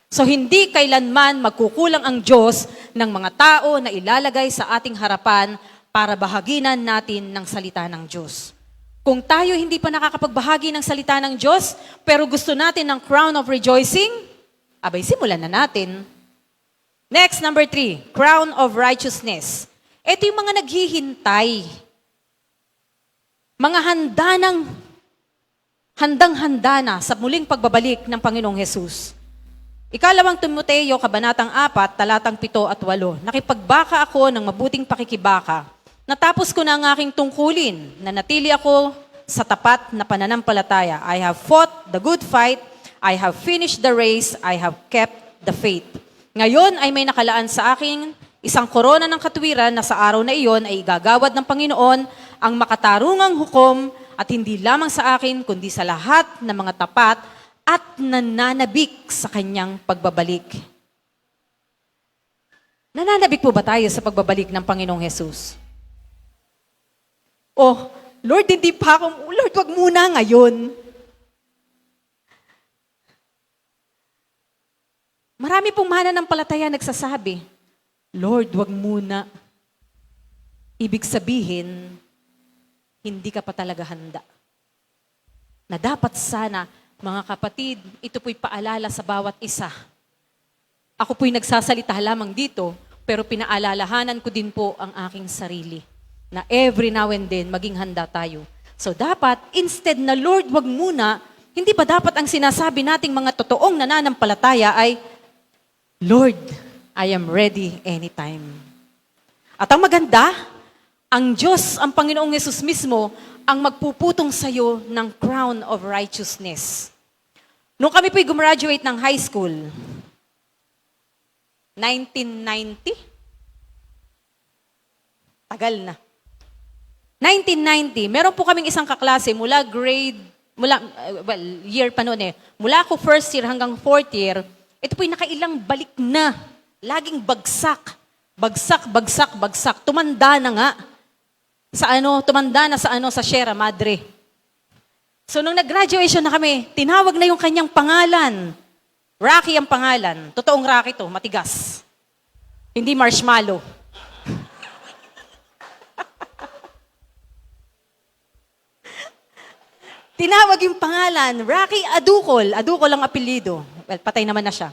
So hindi kailanman magkukulang ang Diyos ng mga tao na ilalagay sa ating harapan para bahaginan natin ng salita ng Diyos. Kung tayo hindi pa nakakapagbahagi ng salita ng Diyos, pero gusto natin ng crown of rejoicing, abay simulan na natin. Next, number 3, crown of righteousness. Ito yung mga naghihintay. Mga handang-handa na sa muling pagbabalik ng Panginoong Hesus. Ikalawang Timoteo, Kabanatang 4, talatang 7 at 8. Nakipagbaka ako ng mabuting pakikibaka. Natapos ko na ang aking tungkulin, na natili ako sa tapat na pananampalataya. I have fought the good fight, I have finished the race, I have kept the faith. Ngayon ay may nakalaan sa akin isang korona ng katwiran na sa araw na iyon ay igagawad ng Panginoon ang makatarungang hukom at hindi lamang sa akin kundi sa lahat ng mga tapat at nananabik sa kanyang pagbabalik. Nananabik po ba tayo sa pagbabalik ng Panginoong Hesus? Oh, Lord, hindi pa ako, Lord, wag muna ngayon. Marami pong mananampalataya nagsasabi, Lord, wag muna. Ibig sabihin, hindi ka pa talaga handa. Na dapat sana, mga kapatid, ito po'y paalala sa bawat isa. Ako po'y nagsasalita lamang dito, pero pinaalalahanan ko din po ang aking sarili. Na every now and then, maging handa tayo. So dapat, instead na Lord, wag muna, hindi ba dapat ang sinasabi nating mga totoong nananampalataya ay, Lord, I am ready anytime. At ang maganda, ang Diyos, ang Panginoong Yesus mismo, ang magpuputong sa'yo ng crown of righteousness. Nung kami po'y gumraduate ng high school, 1990? Tagal na. 1990, meron po kaming isang kaklase mula year pa noon eh. Mula ako first year hanggang fourth year, ito po'y nakailang balik na. Laging bagsak. Bagsak. Tumanda na nga. Tumanda na sa Sierra Madre. So nung nag-graduation na kami, tinawag na yung kanyang pangalan. Rocky ang pangalan. Totoong Rocky to, matigas. Hindi marshmallow. Tinawag yung pangalan, Rocky Adukol. Adukol ang apelyido. Well, patay naman na siya.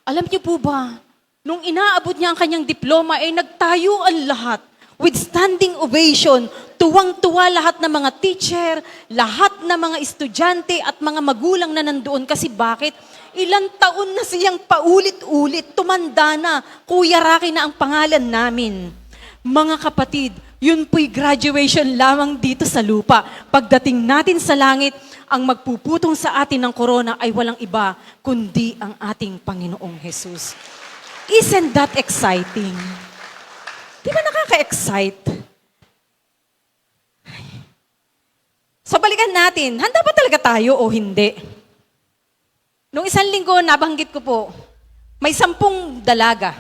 Alam niyo po ba, nung inaabot niya ang kanyang diploma, nagtayo ang lahat. With standing ovation, tuwang-tuwa lahat ng mga teacher, lahat ng mga estudyante at mga magulang na nandoon. Kasi bakit? Ilang taon na siyang paulit-ulit, tumanda na, Kuya Rocky na ang pangalan namin. Mga kapatid, yun po'y graduation lamang dito sa lupa. Pagdating natin sa langit, ang magpuputong sa atin ng korona ay walang iba, kundi ang ating Panginoong Hesus. Isn't that exciting? Di ba nakaka-excite? So balikan natin, handa ba talaga tayo o hindi? Nung isang linggo, nabanggit ko po, may 10 dalaga.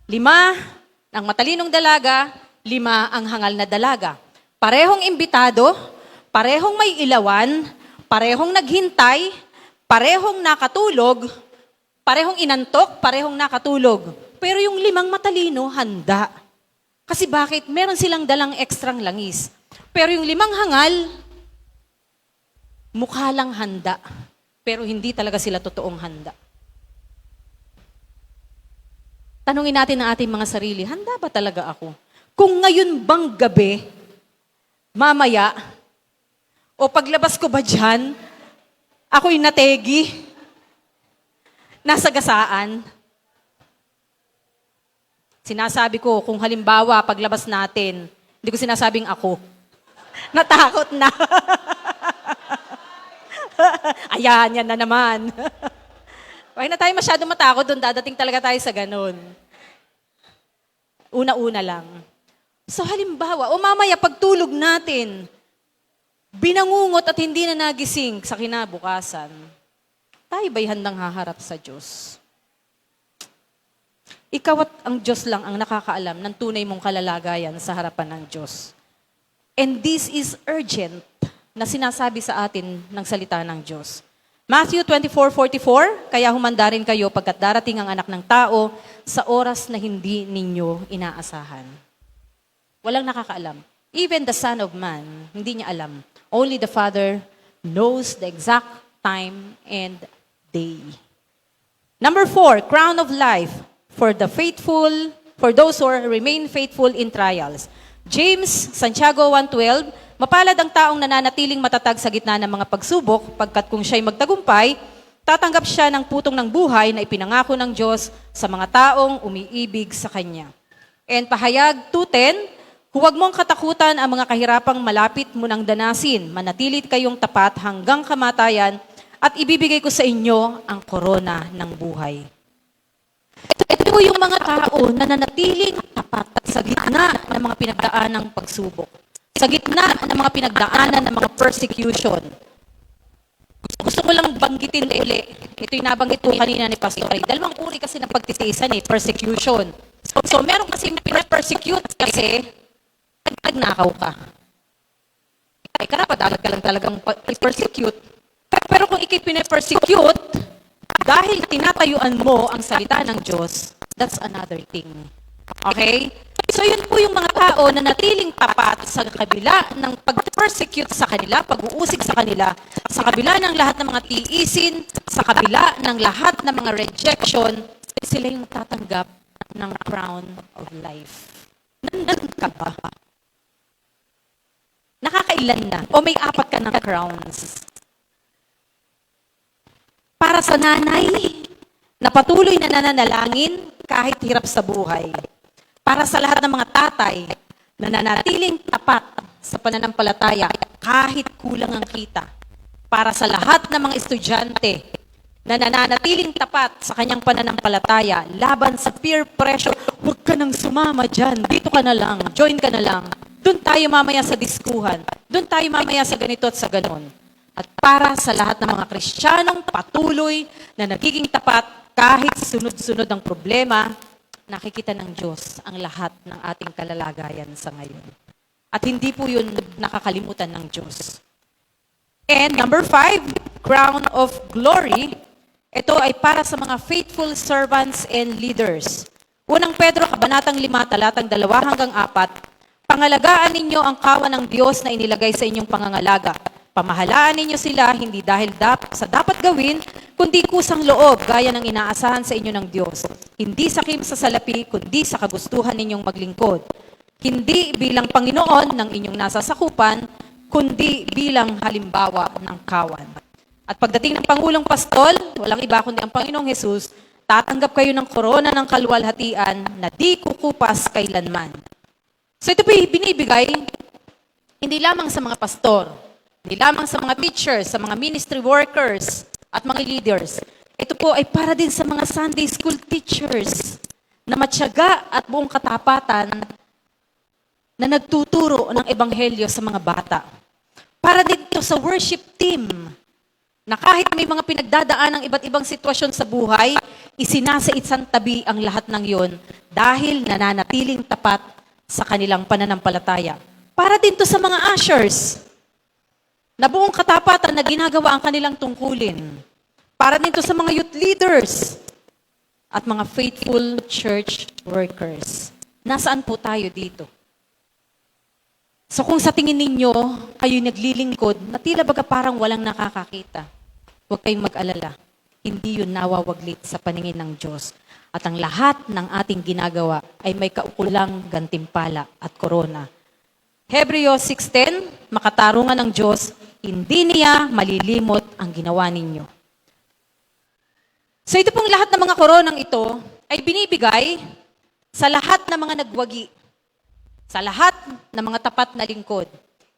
5 ang matalinong dalaga, 5 ang hangal na dalaga. Parehong imbitado, parehong may ilawan, parehong naghintay, parehong nakatulog, parehong inantok, parehong nakatulog. Pero yung 5 matalino, handa. Kasi bakit? Meron silang dalang ekstrang langis. Pero yung 5 hangal, mukha lang handa. Pero hindi talaga sila totoong handa. Tanungin natin ang ating mga sarili, handa ba talaga ako? Kung ngayon bang gabi, mamaya, o paglabas ko ba dyan, ako'y nategi, nasa gasaan. Sinasabi ko, kung halimbawa, paglabas natin, hindi ko sinasabing ako. Natakot na. Ayan, yan na naman. Huwag na tayo masyado matakot doon, dadating talaga tayo sa ganun. Una-una lang. So halimbawa, o mamaya pagtulog natin, binangungot at hindi na nagising sa kinabukasan, tayo ba'y handang haharap sa Diyos? Ikaw at ang Diyos lang ang nakakaalam ng tunay mong kalalagayan sa harapan ng Diyos. And this is urgent na sinasabi sa atin ng salita ng Diyos. Matthew 24:44, kaya humanda rin kayo pagkat darating ang anak ng tao sa oras na hindi ninyo inaasahan. Walang nakakaalam. Even the Son of Man, hindi niya alam. Only the Father knows the exact time and day. Number 4, crown of life for the faithful, for those who remain faithful in trials. James, Santiago 1:12, mapalad ang taong nananatiling matatag sa gitna ng mga pagsubok, pagkat kung siya'y magtagumpay, tatanggap siya ng putong ng buhay na ipinangako ng Diyos sa mga taong umiibig sa Kanya. And pahayag 2:10, huwag mong katakutan ang mga kahirapang malapit mo nang danasin, manatilit kayong tapat hanggang kamatayan, at ibibigay ko sa inyo ang korona ng buhay. Ito po yung mga tao na nanatiling tapat sa gitna ng mga pinagdaanang pagsubok. Sa gitna ng mga pinagdaanan ng mga persecution. Gusto ko lang banggitin uli. Ito yung nabanggit po kanina ni Pastor Ray. Dalawang uri kasi ng pagtitiisan persecution. So meron kasi pina-persecute kasi nagnakaw ka. Ay karapat-dapat ka lang talagang persecute. Pero kung ikipine-persecute, dahil tinatayuan mo ang salita ng Diyos, that's another thing. Okay? So yun po yung mga tao na natiling tapat sa kabila ng pag-persecute sa kanila, pag-uusig sa kanila, sa kabila ng lahat ng mga tiisin, sa kabila ng lahat ng mga rejection, sila yung tatanggap ng crown of life. Nandun ka ba? Nakakailan na? O may 4 ka ng crowns? Para sa nanay na patuloy na nananalangin kahit hirap sa buhay. Para sa lahat ng mga tatay na nananatiling tapat sa pananampalataya kahit kulang ang kita. Para sa lahat ng mga estudyante na nananatiling tapat sa kanyang pananampalataya laban sa peer pressure. Huwag ka nang sumama dyan. Dito ka na lang. Join ka na lang. Doon tayo mamaya sa diskuhan. Doon tayo mamaya sa ganito at sa ganon. At para sa lahat ng mga Kristiyanong patuloy na nagiging tapat kahit sunod-sunod ang problema, nakikita ng Diyos ang lahat ng ating kalalagayan sa ngayon. At hindi po yun nakakalimutan ng Diyos. And number 5, crown of glory. Ito ay para sa mga faithful servants and leaders. Unang Pedro, Kabanatang 5, talatang 2 hanggang 4, pangalagaan ninyo ang kawan ng Diyos na inilagay sa inyong pangangalaga. Pamahalaan ninyo sila hindi dahil sa dapat gawin, kundi kusang loob gaya ng inaasahan sa inyo ng Diyos. Hindi sakim sa salapi, kundi sa kagustuhan ninyong maglingkod. Hindi bilang Panginoon ng inyong nasasakupan, kundi bilang halimbawa ng kawan. At pagdating ng Pangulong Pastol, walang iba kundi ang Panginoong Hesus, tatanggap kayo ng korona ng kaluwalhatian na di kukupas kailanman. So ito po binibigay hindi lamang sa mga pastor, hindi lamang sa mga teachers, sa mga ministry workers, at mga leaders. Ito po ay para din sa mga Sunday school teachers na matyaga at buong katapatan na nagtuturo ng ebanghelyo sa mga bata. Para dito sa worship team na kahit may mga pinagdadaan ng iba't ibang sitwasyon sa buhay, isinasaitan tabi ang lahat ng yon dahil nananatiling tapat sa kanilang pananampalataya. Para din to sa mga ushers na buong katapatan na ginagawa ang kanilang tungkulin. Para dito sa mga youth leaders at mga faithful church workers. Nasaan po tayo dito? So kung sa tingin ninyo, kayo naglilingkod, na tila baga parang walang nakakakita, huwag kayong mag-alala. Hindi yun nawawaglit sa paningin ng Diyos. At ang lahat ng ating ginagawa ay may kaukulang gantimpala at korona. Hebreo 6:10, makatarungan ng Diyos, hindi niya malilimot ang ginawa ninyo. So ito pong lahat ng mga koronang ito ay binibigay sa lahat ng mga nagwagi, sa lahat ng mga tapat na lingkod.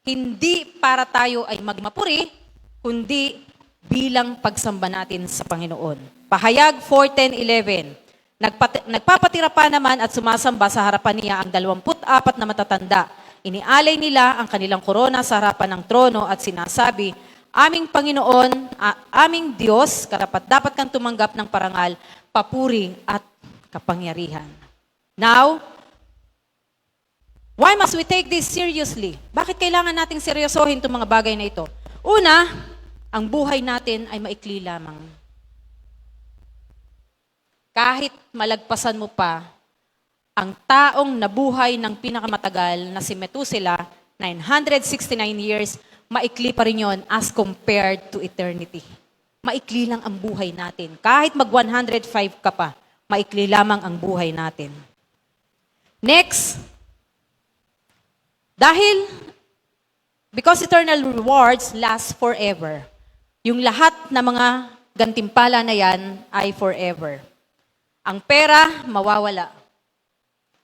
Hindi para tayo ay magmapuri, kundi bilang pagsamba natin sa Panginoon. Pahayag 4:10-11, nagpapatira pa naman at sumasamba sa harapan niya ang 24 na matatanda. Inialay nila ang kanilang korona sa harapan ng trono at sinasabi, aming Panginoon, aming Diyos, karapat-dapat kang tumanggap ng parangal, papuri at kapangyarihan. Now, why must we take this seriously? Bakit kailangan nating seryosohin itong mga bagay na ito? Una, ang buhay natin ay maikli lamang. Kahit malagpasan mo pa, ang taong nabuhay ng pinakamatagal na si Methuselah, 969 years, maikli pa rin yun as compared to eternity. Maikli lang ang buhay natin. Kahit mag 105 ka pa, maikli lamang ang buhay natin. Next, because eternal rewards last forever, yung lahat na mga gantimpala na yan ay forever. Ang pera, mawawala.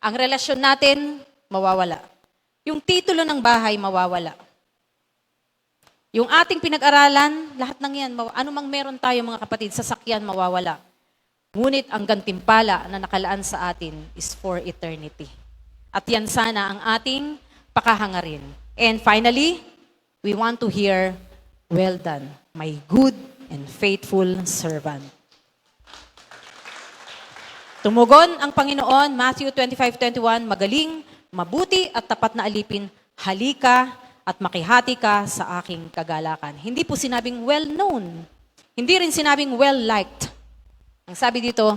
Ang relasyon natin, mawawala. Yung titulo ng bahay, mawawala. Yung ating pinag-aralan, lahat ng yan, anumang meron tayo mga kapatid, sasakyan, mawawala. Ngunit ang gantimpala na nakalaan sa atin is for eternity. At yan sana ang ating pakahangarin. And finally, we want to hear, well done, my good and faithful servant. Tumugon ang Panginoon, Matthew 25:21, magaling, mabuti at tapat na alipin, halika at makihati ka sa aking kagalakan. Hindi po sinabing well-known. Hindi rin sinabing well-liked. Ang sabi dito,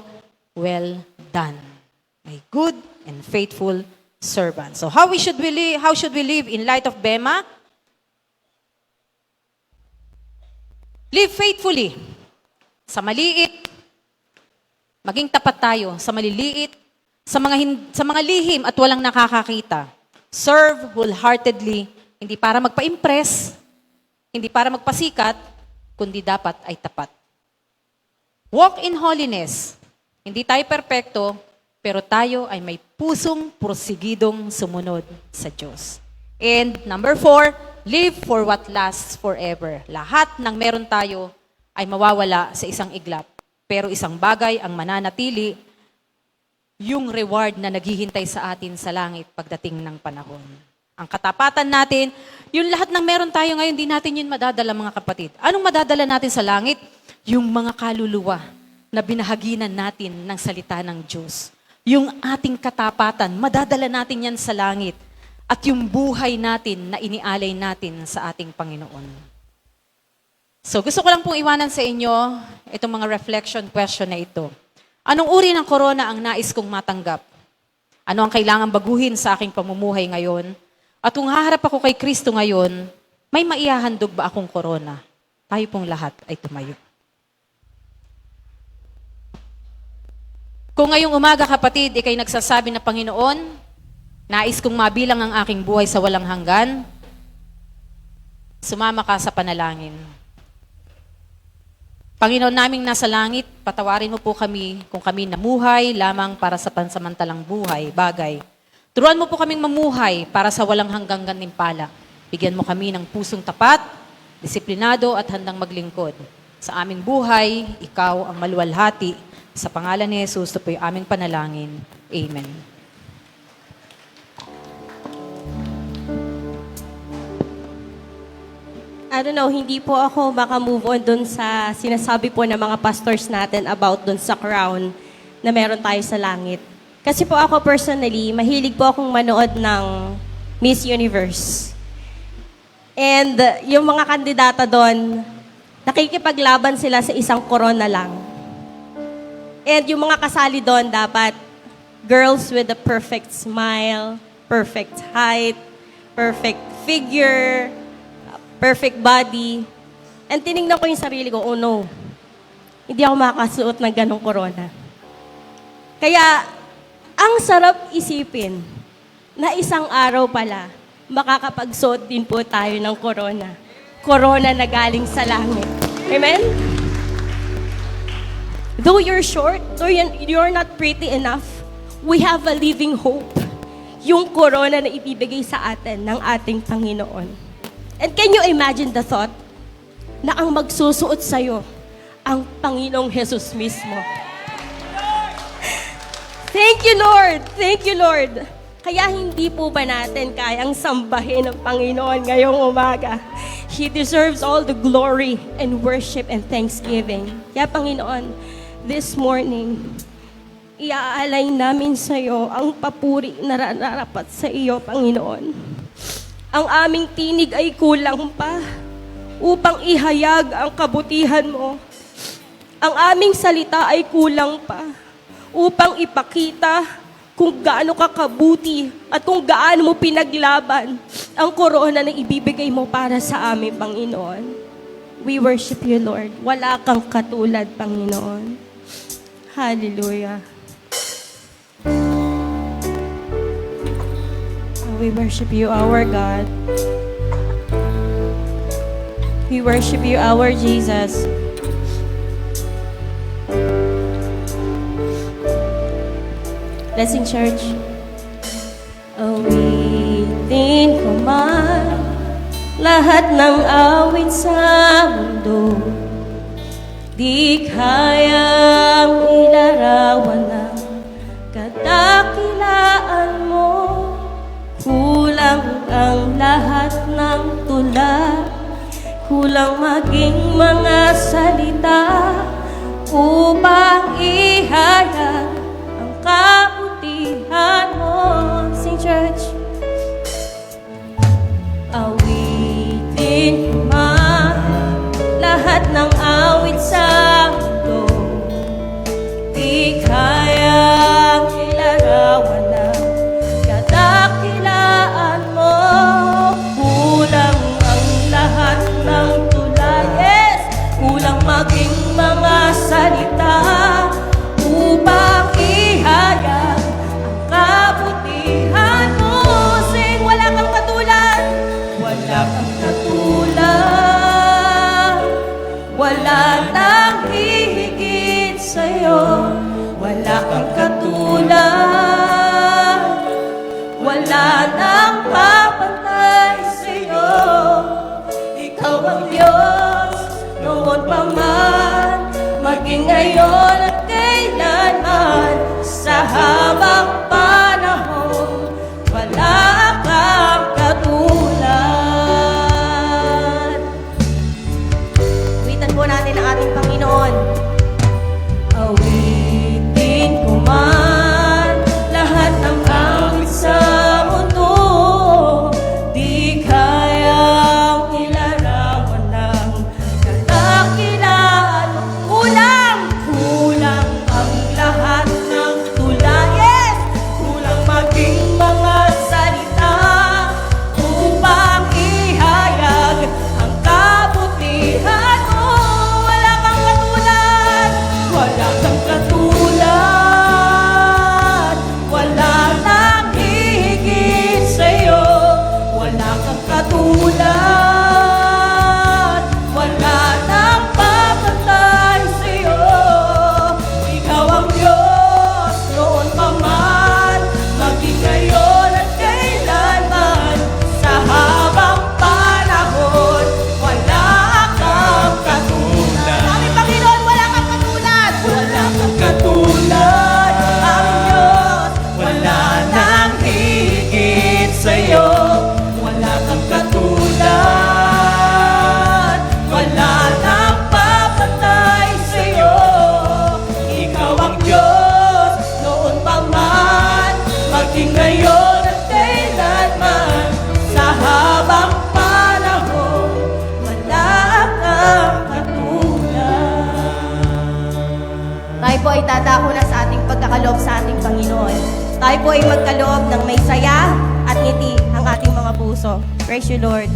well done, my good and faithful servant. So how should we live in light of Bema? Live faithfully. Sa maliit, maging tapat tayo sa maliliit, sa mga lihim at walang nakakakita. Serve wholeheartedly, hindi para magpa-impress, hindi para magpasikat, kundi dapat ay tapat. Walk in holiness. Hindi tayo perpekto, pero tayo ay may pusong porsigidong sumunod sa Diyos. And number 4, live for what lasts forever. Lahat ng meron tayo ay mawawala sa isang iglap. Pero isang bagay ang mananatili, yung reward na naghihintay sa atin sa langit pagdating ng panahon. Ang katapatan natin, yung lahat ng meron tayo ngayon, di natin yun madadala mga kapatid. Anong madadala natin sa langit? Yung mga kaluluwa na binahaginan natin ng salita ng Diyos. Yung ating katapatan, madadala natin yan sa langit. At yung buhay natin na inialay natin sa ating Panginoon. So gusto ko lang pong iwanan sa inyo itong mga reflection question na ito. Anong uri ng corona ang nais kong matanggap? Ano ang kailangan baguhin sa aking pamumuhay ngayon? At kung haharap ako kay Kristo ngayon, may maihahandog ba akong corona? Tayo pong lahat ay tumayo. Kung ngayong umaga kapatid, ikay nagsasabi na Panginoon, nais kong mabilang ang aking buhay sa walang hanggan, sumama ka sa panalangin. Panginoon naming nasa langit, patawarin mo po kami kung kami namuhay lamang para sa pansamantalang bagay. Turuan mo po kaming mamuhay para sa walang hanggang gantimpala. Bigyan mo kami ng pusong tapat, disiplinado at handang maglingkod. Sa aming buhay, ikaw ang maluwalhati. Sa pangalan ni Jesus, ito po yung aming panalangin. Amen. I don't know, hindi po ako maka-move on dun sa sinasabi po ng mga pastors natin about dun sa crown na meron tayo sa langit. Kasi po ako personally, mahilig po akong manood ng Miss Universe. And yung mga kandidata doon, nakikipaglaban sila sa isang corona lang. And yung mga kasali doon dapat girls with a perfect smile, perfect height, perfect figure, perfect body. And tinignan ko yung sarili ko, oh no, hindi ako makakasuot ng ganong corona. Kaya, ang sarap isipin na isang araw pala, makakapagsuot din po tayo ng corona. Corona na galing sa langit. Amen? Though you're short, though you're not pretty enough, we have a living hope. Yung corona na ibibigay sa atin ng ating Panginoon. And can you imagine the thought na ang magsusuot sa'yo ang Panginoong Jesus mismo? Thank you, Lord! Thank you, Lord! Kaya hindi po ba natin kayang sambahin ang Panginoon ngayong umaga? He deserves all the glory and worship and thanksgiving. Kaya Panginoon, this morning, Iaalay namin sa iyo ang papuri na nararapat sa iyo, Panginoon. Ang aming tinig ay kulang pa upang ihayag ang kabutihan mo. Ang aming salita ay kulang pa upang ipakita kung gaano ka kabuti at kung gaano mo pinaglaban ang korona na ibibigay mo para sa amin, Panginoon. We worship you, Lord. Wala kang katulad, Panginoon. Hallelujah. We worship you, our God. We worship you, our Jesus. Blessing Church. Awitin ko man lahat ng awit sa mundo, di kayang ilarawan ng kadakilaan mo. Kulang ang lahat ng tula, kulang maging mga salita upang ihayag ang kabutihan mo. Sing Church. Awitin ko man lahat ng awit sa mundo, di kayang ilarawan ng kadakilaan mo. Kulang ang lahat ng tula, yes, kulang maging mga salita upang ihayag ang kabutihan mo. Sing, wala kang katulad, wala kang katulad, wala nang hihigit sa'yo, wala kang katulad, wala nang papantay sa'yo. Ikaw ang Diyos, noon pa man, maging ngayon at kailanman, sa habang panahon, wala kang katulad. Awitan po natin ang ating Panginoon. Awitin ko man lahat ng awit sa mundo, di kayang ilarawan ng kadakilaan mo. Kulang ang lahat ng tula, yes, kulang maging mga salita upang ihayag ang kabutihan mo. Wala kang katulad, wala kang katulad, wala nang hihigit sa'yo, wala kang katulad, wala nang papantay sa'yo. Ikaw ang Diyos, noon pa man, maging ngayon at kailanman, sa habang panahon, wala kang katulad. Aming Panginoon, wala kang katulad, wala kang katulad. Aming Diyos, wala nang higit sa'yo, wala kang katulad, wala nang papantay sa'yo. Ikaw ang Diyos, noon pa man, maging ngayon at kailanman, sa habang panahon, wala kang katulad. Tayo po ay dadako na sa ating pagkakaloob sa ating Panginoon. Tayo po ay magkaloob ng may saya at ngiti ang ating mga puso. Praise you, Lord.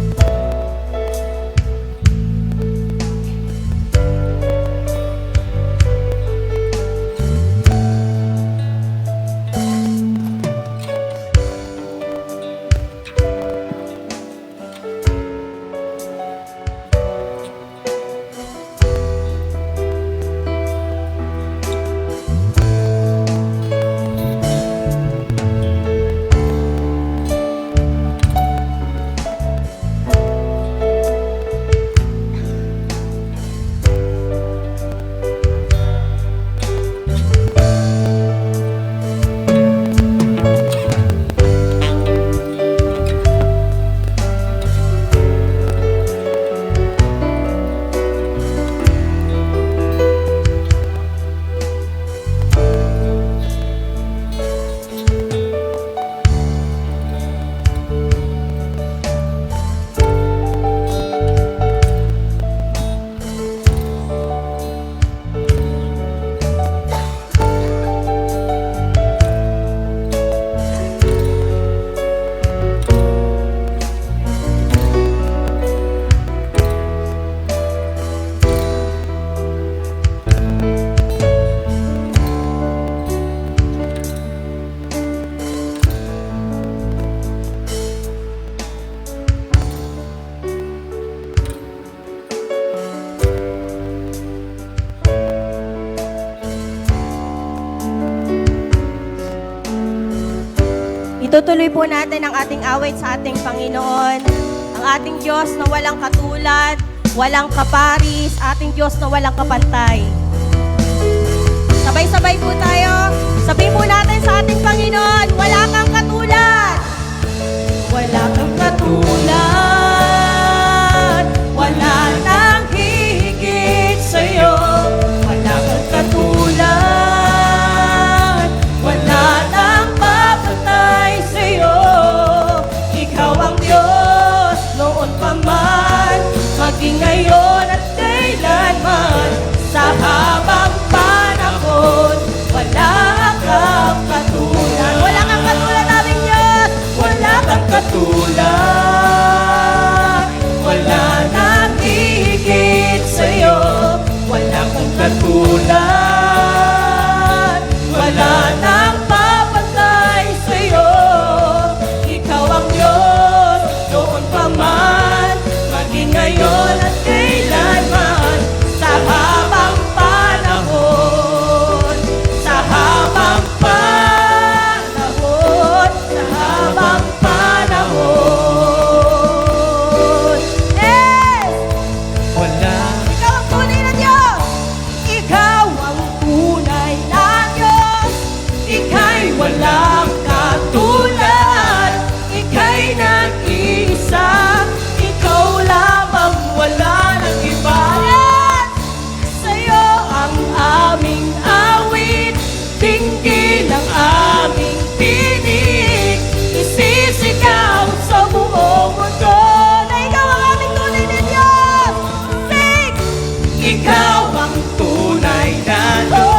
Itutuloy po natin ang ating awit sa ating Panginoon, ang ating Diyos na walang katulad, walang kaparis, ating Diyos na walang kapantay. Sabay-sabay po tayo. Sabihin po natin sa ating Panginoon, wala kang katulad. Wala kang katulad. Wala nang hihigit sa'yo. Wala kang katulad. Wala nang papatay sa'yo. Ikaw ang Diyos noon pa man, maging ngayon at kailanman. Sa habang panahon, wala kang katulad. Wala kang katulad naming Diyos. Wala kang katulad. Wala nang hihigit sa'yo. Wala kang katulad. Wala nang papatay sa'yo. Ikaw ang Diyos noon pa man, maging ngayon at kailanman. Sa habang panahon, sa habang panahon, sa habang panahon. Yes! Wala. Ikaw ang tunay na Diyos! Ikaw ang tunay na Diyos! Ika'y walang katulad! Ika'y nag-iisa! Ikaw lamang, wala nang iba! Yes! Sa'yo ang aming awit, dinggin ang aming tinig, isisigaw sa buong mundo na ikaw ang aming tunay na Diyos! Sing! Ikaw ang tunay na Diyos.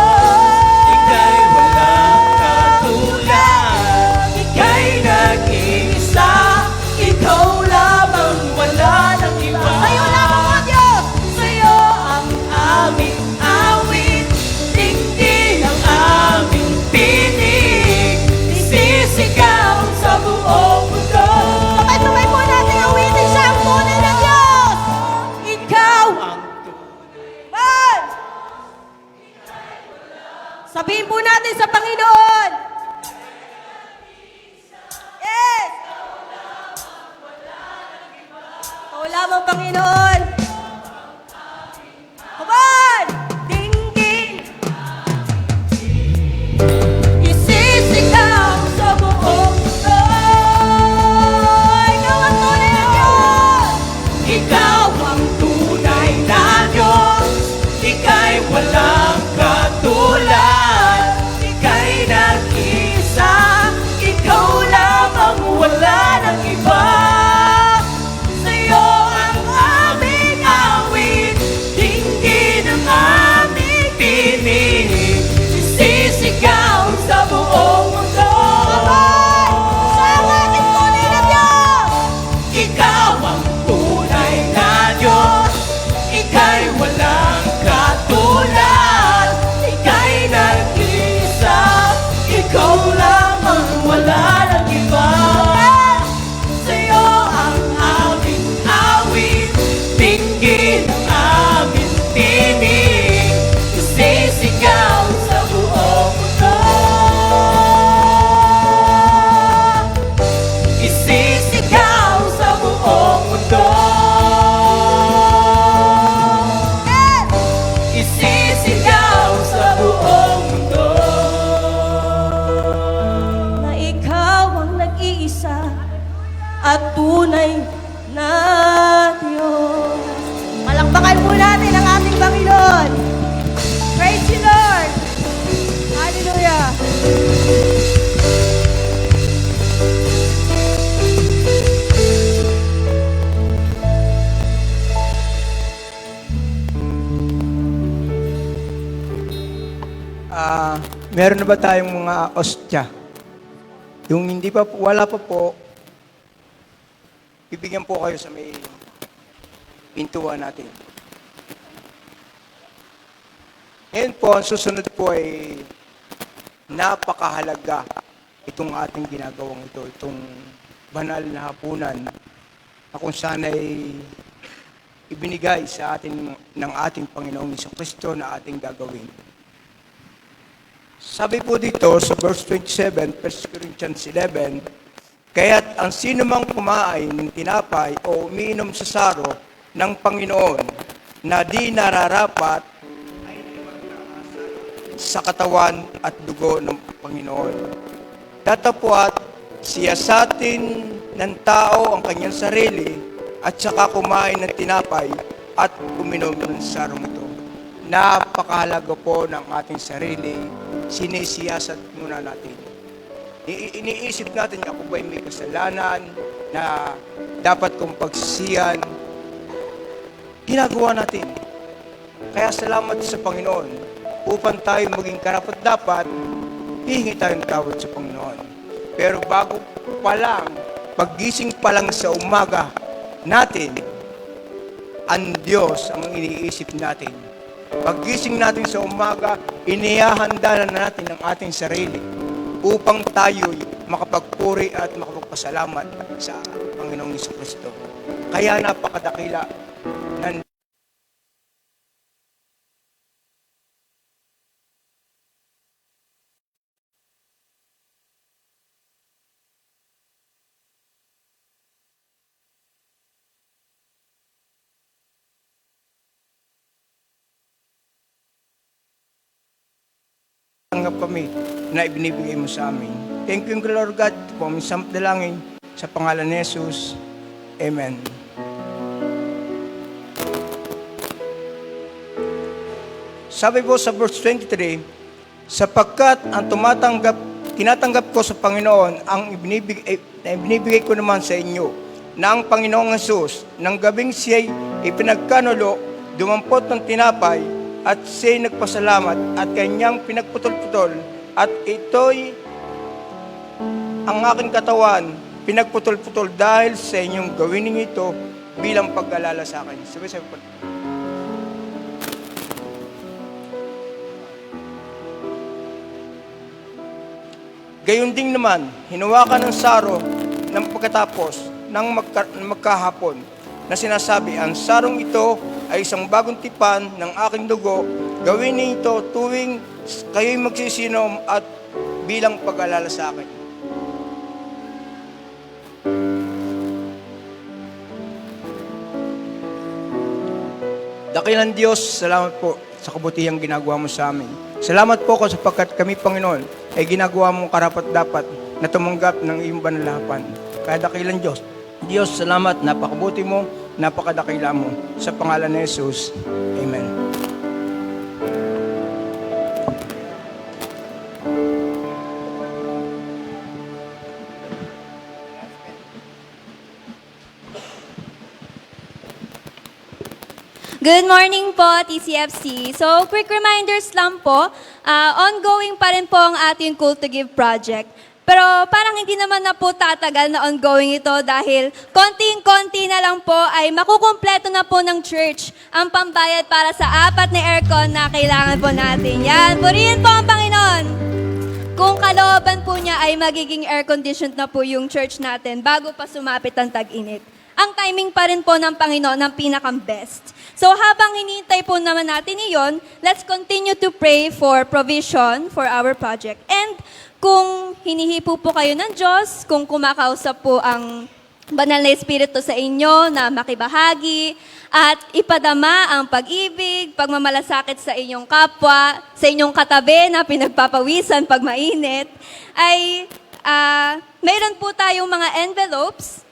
Ika'y walang katulad. Ika'y nag-iisa, ikaw lamang, wala nang iba. Sa'yo lamang ang Diyos! Sa'yo ang aming awit, dinggin ang aming tinig, isisigaw sa buong mundo. Sabay-sabay po natin awitin siya ang tunay na Diyos! Ikaw ang tunay. Sabihin po natin sa Panginoon. Yes! Ikaw lamang, Panginoon. Come on! Ding-ding! Isisigaw sa buong mundo. Ikaw ang tunay na Diyos! Ikaw ang tunay na Diyos! Ika'y walang katulad. Ika'y nag-isa, ikaw lamang, wala nang iba. Sa'yo ang aming awit, dinggin ang aming tinig, isisigaw sa buong mundo. Sa ating tunay na Diyos! Ikaw ang tunay na Diyos. Ika'y walang katulad. Ika'y nag-isa, ikaw lamang, wala nang iba. Sa'yo ang aming awit, Dinggin ang aming tinig, isisigaw sa buong mundo. Isisigaw sa buong mundo. Isisigaw sa buong mundo. Na ikaw ang nag-iisa at tunay na Diyos. Palakpakan po natin ang ating Panginoon. Praise you, Lord. Hallelujah. Meron na ba tayong mga ostya? Yung hindi pa po, wala pa po, bibigyan po kayo sa may pintuan natin. Ngayon po, ang susunod po ay napakahalaga itong ating ginagawang ito, itong banal na hapunan na kung saan ay ibinigay sa atin ng ating Panginoong Jesucristo na ating gagawin. Sabi po dito sa verse 27, 1 Corinthians 11, Kaya't ang sino mang kumain ng tinapay o umiinom sa saro ng Panginoon na di nararapat sa katawan at dugo ng Panginoon. Tatapwat siyasatin ng tao ang kanyang sarili at saka kumain ng tinapay at uminom ng sarong ito. Napakahalaga po ng ating sarili, sinisiyasat muna natin. Iniisip natin, ako ba'y may kasalanan na dapat kong pagsisiyan? Ginagawa natin. Kaya salamat sa Panginoon. Upang tayo maging karapat-dapat, hihingi tayong tawad sa Panginoon. Pero bago pa lang, paggising pa lang sa umaga natin, ang Diyos ang iniisip natin. Paggising natin sa umaga, inihahanda na natin ang ating sarili upang tayo makapagpuri at makapagpasalamat sa Panginoong Jesucristo. Kaya napakadakila ng tanggap kami na ibinibigay mo sa amin. Thank you, Lord God, po aming samdalangin sa pangalan ni Jesus. Amen. Sabi po sa verse 23, sapagkat ang tinatanggap ko sa Panginoon ang ibinibigay ko naman sa inyo, na ang Panginoong Jesus, ng gabing siya'y ipinagkanulo, dumampot ng tinapay, at siya'y nagpasalamat at kanyang pinagputol-putol, at ito'y ang aking katawan, pinagputol-putol dahil sa inyong gawin ninyo ito bilang pag-alala sa akin. Sabi po. Gayon din naman, hinawakan ng saro ng pagkatapos ng magkahapon na sinasabi, ang sarong ito ay isang bagong tipan ng aking dugo, gawin niyo ito tuwing kayo'y magsisinom at bilang pag-alala sa akin. Dakilang Diyos, salamat po sa kabutihang ginagawa mo sa amin. Salamat po ko sapagkat kami, Panginoon, ay ginagawa mong karapat-dapat na tumanggap ng iyong banalapan. Kaya dakilang Diyos, Diyos, salamat, napakabuti mo, napakadakila mo. Sa pangalan ni Jesus, Amen. Good morning po, TCFC. So, quick reminders lang po, ongoing pa rin po ang ating Cool to Give project. Pero parang hindi naman na po tatagal na ongoing ito dahil konting-konti na lang po ay makukumpleto na po ng church ang pambayad para sa 4 na aircon na kailangan po natin. Yan, purihin po ang Panginoon! Kung kalooban po niya ay magiging air-conditioned na po yung church natin bago pa sumapit ang tag-init. Ang timing pa rin po ng Panginoon ang pinakang-best. So habang hinihintay po naman natin iyon, let's continue to pray for provision for our project. And kung hinihipo po kayo ng Diyos, kung kumakausap po ang Banal na Espiritu sa inyo na makibahagi at ipadama ang pag-ibig, pagmamalasakit sa inyong kapwa, sa inyong katabi na pinagpapawisan pag mainit, ay mayroon po tayong mga envelopes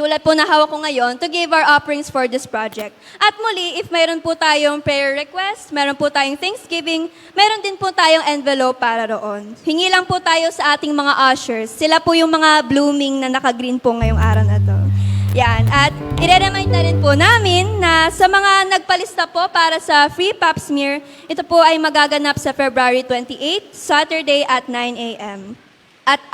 tulad po na hawak ko ngayon, to give our offerings for this project. At muli, if mayroon po tayong prayer request, mayroon po tayong Thanksgiving, mayroon din po tayong envelope para roon. Hingi lang po tayo sa ating mga ushers. Sila po yung mga blooming na naka-green po ngayong araw na to. Yan. At i-remind na rin po namin na sa mga nagpalista po para sa free pap smear, ito po ay magaganap sa February 28, Saturday at 9 a.m. At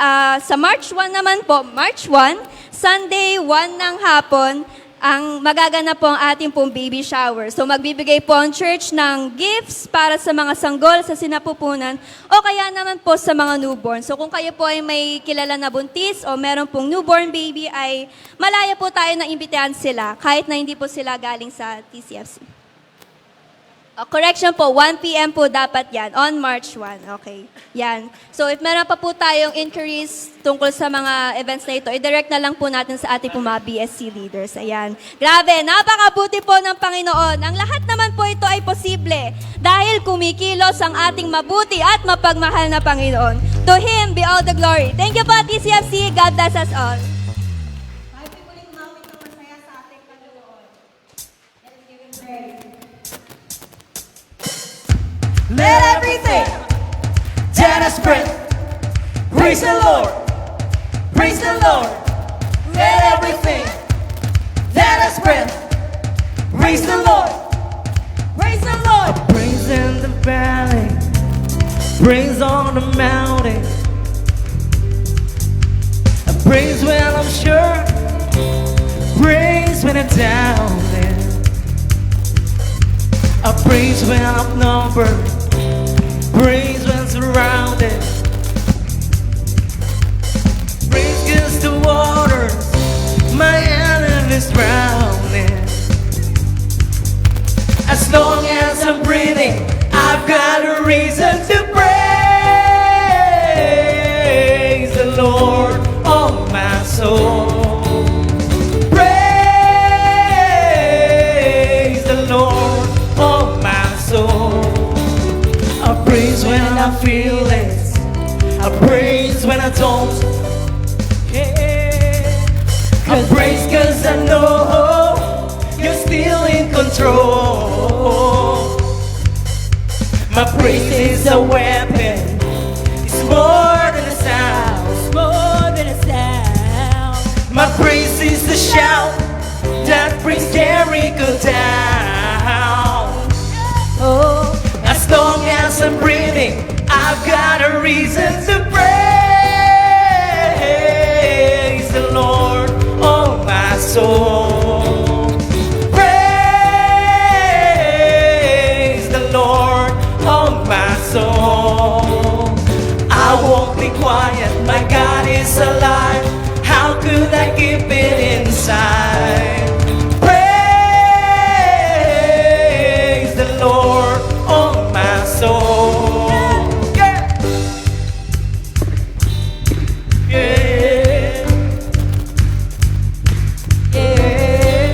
sa March 1 naman po, March 1, Sunday 1 ng hapon, ang magaganap po ang ating pong baby shower. So magbibigay po ang church ng gifts para sa mga sanggol sa sinapupunan o kaya naman po sa mga newborn. So kung kayo po ay may kilala na buntis o meron pong newborn baby, ay malaya po tayo na imbitahan sila kahit na hindi po sila galing sa TCFC. Correction po, 1 p.m. po dapat yan, on March 1. Okay, yan. So if meron pa po tayong inquiries tungkol sa mga events na ito, i-direct na lang po natin sa ating po mga BSC leaders. Ayan. Grabe, napakabuti po ng Panginoon. Ang lahat naman po ito ay posible dahil kumikilos ang ating mabuti at mapagmahal na Panginoon. To Him be all the glory. Thank you po, TCFC. God bless us all. Let everything that has breath praise the Lord. Praise the Lord. Let everything that has breath praise the Lord. Praise the Lord. Praise in the valley, praise on the mountain. I praise when I'm sure, praise when I'm down there. I praise when I'm numbered, praise when surrounded. Praise against the waters, my enemies drowning. As long as I'm breathing, I've got a reason to praise the Lord, oh my soul. Praise the Lord, oh my soul. I praise when I feel it, I praise when I don't. Yeah. I praise cause I know you're still in control. My praise is a weapon, it's more than a sound. It's more than a sound. My praise is a shout that brings Jericho down. Oh, as long as I'm breathing, I've got a reason to praise the Lord, oh my soul. Praise the Lord, oh my soul. I won't be quiet, my God is alive. How could I keep it inside? Praise the Lord, oh my soul. Yeah. Yeah. Yeah.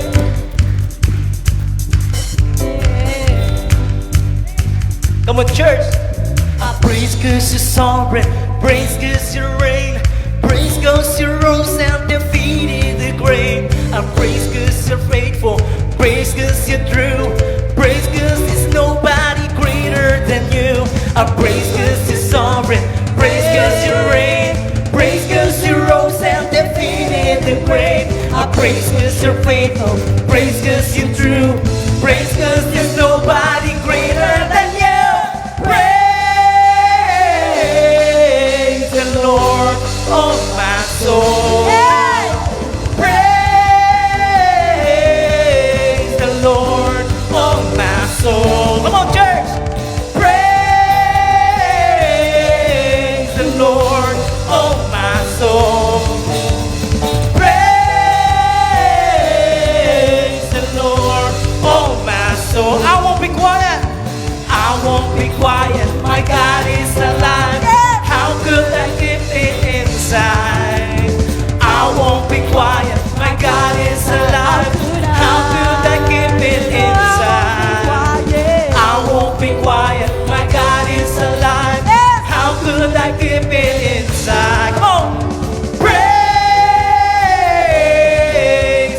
Come on, church. I praise cause you're sovereign, praise cause you reign, praise cause you rose and defeated the grave. I praise cause you're faithful, praise cause you're true, praise cause there's nobody greater than you. I praise cause you're sovereign, praise cause you reign, praise cause you rose and defeated the grave. I praise cause you're faithful, praise cause you're true, praise cause there's nobody greater than you. Praise the Lord, oh my soul. Praise the Lord, oh my soul. Come on, church. Praise the Lord, oh my soul. Praise the Lord, oh my soul. I won't be quiet. I won't be quiet. My God is alive. How could I keep it inside? I won't be quiet. My God is alive. How could I keep it inside? I won't be quiet. My God is alive. How could I keep it inside? Come on. Praise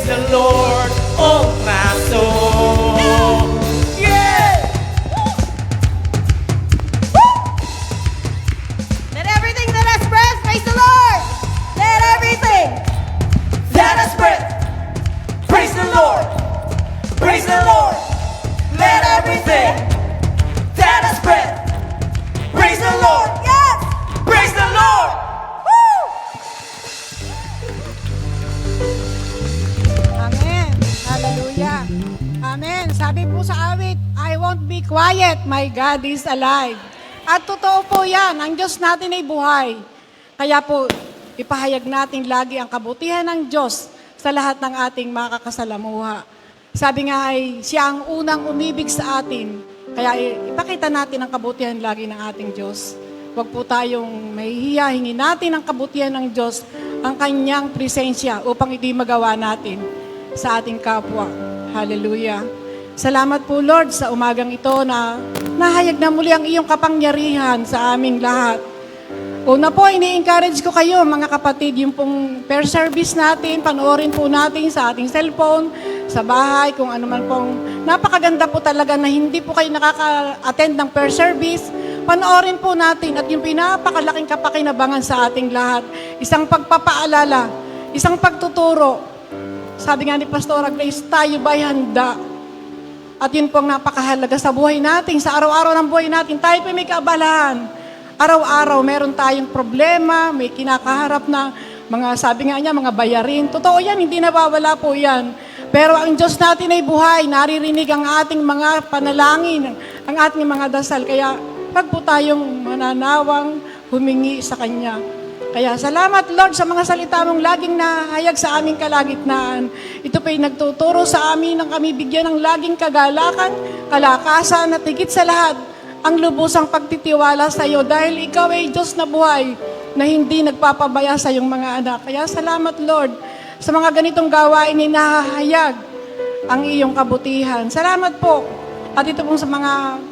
the Lord, oh my soul. Yeah. Let everything that has breath praise the Lord. Let everything. That has breath. Praise the Lord. Praise the Lord. Let everything that has breath. Praise the Lord. Yes. Praise the Lord. Woo. Amen. Hallelujah. Amen. Sabi po sa awit, I won't be quiet, my God is alive. At totoo po yan, ang Diyos natin ay buhay. Kaya po, ipahayag natin lagi ang kabutihan ng Diyos sa lahat ng ating makakasalamuha. Sabi nga ay, siya ang unang umibig sa atin Kaya ipakita natin ang kabutihan lagi ng ating Diyos. Huwag po tayong mahihiya, hingin natin ang kabutihan ng Diyos, ang kanyang presensya upang ito'y magawa natin sa ating kapwa. Hallelujah. Salamat po Lord sa umagang ito na nahayag na muli ang iyong kapangyarihan sa aming lahat. Una po, ini-encourage ko kayo mga kapatid, yung pong prayer service natin, panoorin po natin sa ating cellphone, sa bahay, kung ano man pong napakaganda po talaga na hindi po kayo nakaka-attend ng prayer service. Panoorin po natin at yung pinapakalaking kapakinabangan sa ating lahat, isang pagpapaalala, isang pagtuturo. Sabi nga ni Pastora Grace, tayo ba'y handa? At yun pong napakahalaga sa buhay natin, sa araw-araw ng buhay natin, tayo po may kaabalahan. Araw-araw, meron tayong problema, may kinakaharap na mga, sabi nga niya, mga bayarin. Totoo yan, hindi nawawala po yan. Pero ang Diyos natin ay buhay, naririnig ang ating mga panalangin, ang ating mga dasal. Kaya, pag po tayong mananawang humingi sa Kanya. Kaya salamat Lord sa mga salita mong laging nahayag sa aming kalagitnaan. Ito po'y nagtuturo sa amin ng kami bigyan ng laging kagalakan, kalakasan at higit sa lahat ang lubusang pagtitiwala sa iyo dahil ikaw ay Diyos na buhay na hindi nagpapabaya sa iyong mga anak. Kaya salamat Lord sa mga ganitong gawain na nahahayag ang iyong kabutihan. Salamat po. At ito pong sa mga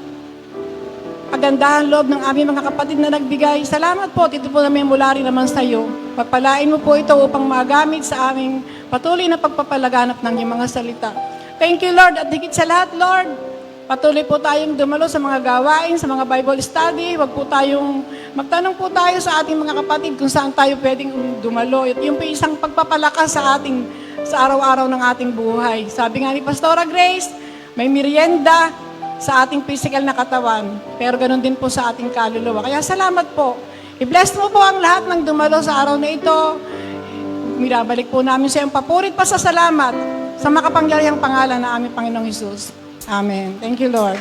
kagandahan loob ng aming mga kapatid na nagbigay. Salamat po. Ito po namin mula rin naman sa iyo. Pagpalain mo po ito upang magamit sa aming patuloy na pagpapalaganap ng iyong mga salita. Thank you, Lord. At higit sa lahat, Lord, patuloy po tayong dumalo sa mga gawain, sa mga Bible study. Magtanong po tayo sa ating mga kapatid kung saan tayo pwedeng dumalo. At yung po isang pagpapalakas sa araw-araw ng ating buhay. Sabi nga ni Pastora Grace, may merienda sa ating physical na katawan, pero ganun din po sa ating kaluluwa. Kaya salamat po. I-bless mo po ang lahat ng dumalo sa araw na ito. Mirabalik po namin sa iyong papurit pa sa salamat sa makapangyarihang pangalan na aming Panginoong Hesus. Amen. Thank you, Lord.